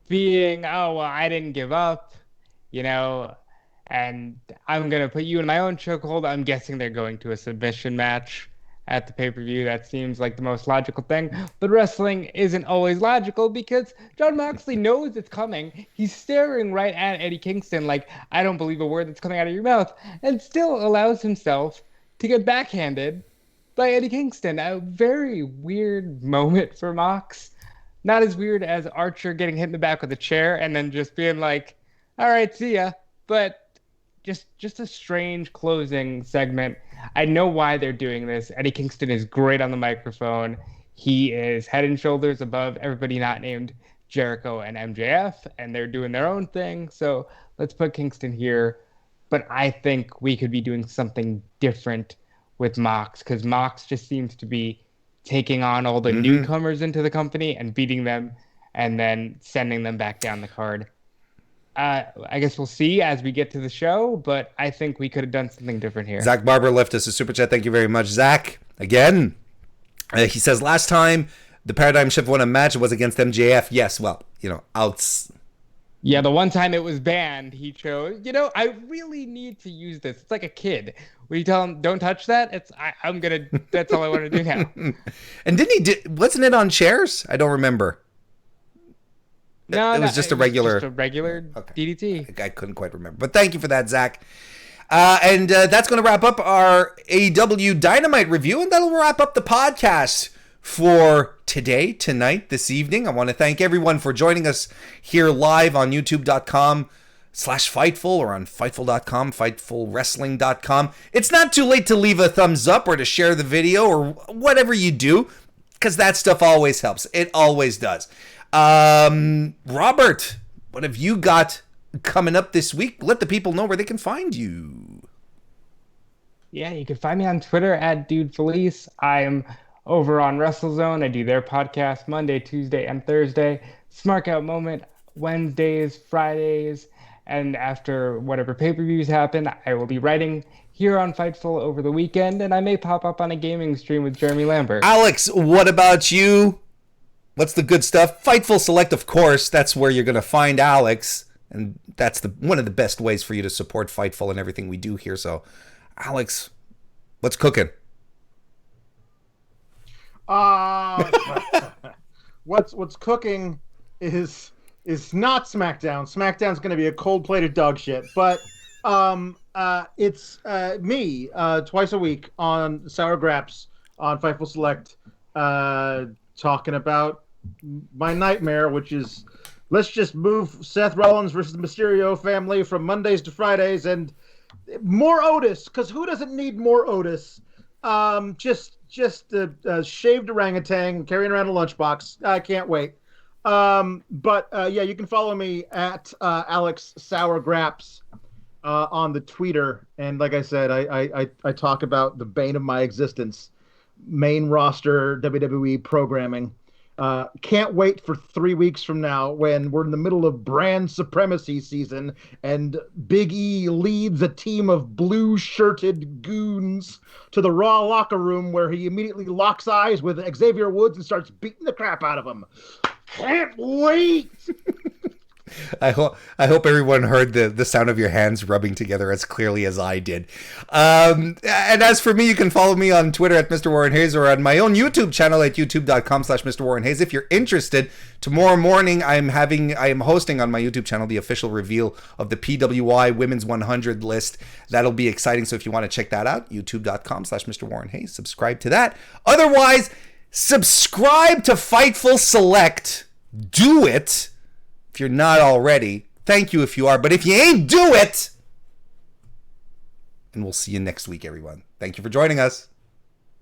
being, I didn't give up, and I'm going to put you in my own chokehold. I'm guessing they're going to a submission match at the pay-per-view. That seems like the most logical thing. But wrestling isn't always logical because Jon Moxley knows it's coming. He's staring right at Eddie Kingston like, I don't believe a word that's coming out of your mouth, and still allows himself to get backhanded by Eddie Kingston. A very weird moment for Mox. Not as weird as Archer getting hit in the back with a chair and then just being like, all right, see ya. But just a strange closing segment. I know why they're doing this. Eddie Kingston is great on the microphone. He is head and shoulders above everybody not named Jericho and MJF, and they're doing their own thing. So let's put Kingston here. But I think we could be doing something different with Mox, because Mox just seems to be taking on all the newcomers into the company and beating them and then sending them back down the card. I guess we'll see as we get to the show, but I think we could have done something different here. Zach Barber left us a super chat. Thank you very much, Zach. Again, he says, last time the Paradigm Shift won a match was against MJF. Yes, well, outs. Yeah, the one time it was banned, he chose, I really need to use this. It's like a kid. When you tell him, don't touch that, that's all I want to do now. And wasn't it on chairs? I don't remember. No, it was just a regular DDT. I couldn't quite remember. But thank you for that, Zach. And that's going to wrap up our AEW Dynamite review, and that'll wrap up the podcast for tonight, this evening. I want to thank everyone for joining us here live on youtube.com/Fightful or on Fightful.com, FightfulWrestling.com. It's not too late to leave a thumbs up or to share the video or whatever you do, because that stuff always helps. It always does. Robert, what have you got coming up this week? Let the people know where they can find you. Yeah, you can find me on Twitter at Defelice. I'm over on WrestleZone. I do their podcast Monday, Tuesday, and Thursday. Smart Out Moment Wednesdays, Fridays, and after whatever pay-per-views happen, I will be writing here on Fightful over the weekend, and I may pop up on a gaming stream with Jeremy Lambert. Alex, what about you? What's the good stuff? Fightful Select, of course. That's where you're going to find Alex. And that's one of the best ways for you to support Fightful and everything we do here. So, Alex, what's cooking? What's cooking is not SmackDown. SmackDown's going to be a cold-plated dog shit. But it's me twice a week on Sour Graps on Fightful Select talking about my nightmare, which is let's just move Seth Rollins versus the Mysterio family from Mondays to Fridays, and more Otis, because who doesn't need more Otis? Just a shaved orangutan carrying around a lunchbox. I can't wait. But you can follow me at Alex Sour Graps on the Twitter, and like I said, I talk about the bane of my existence, main roster WWE programming. Can't wait for 3 weeks from now when we're in the middle of brand supremacy season and Big E leads a team of blue-shirted goons to the Raw locker room where he immediately locks eyes with Xavier Woods and starts beating the crap out of him. Can't wait! I hope everyone heard the sound of your hands rubbing together as clearly as I did. And as for me, you can follow me on Twitter at Mr. Warren Hayes or on my own YouTube channel at youtube.com/Mr. Warren Hayes. If you're interested, tomorrow morning I am hosting on my YouTube channel the official reveal of the PWI Women's 100 list. That'll be exciting. So if you want to check that out, youtube.com/Mr. Warren Hayes. Subscribe to that. Otherwise, subscribe to Fightful Select. Do it if you're not already. Thank you if you are. But if you ain't, do it. And we'll see you next week, everyone. Thank you for joining us.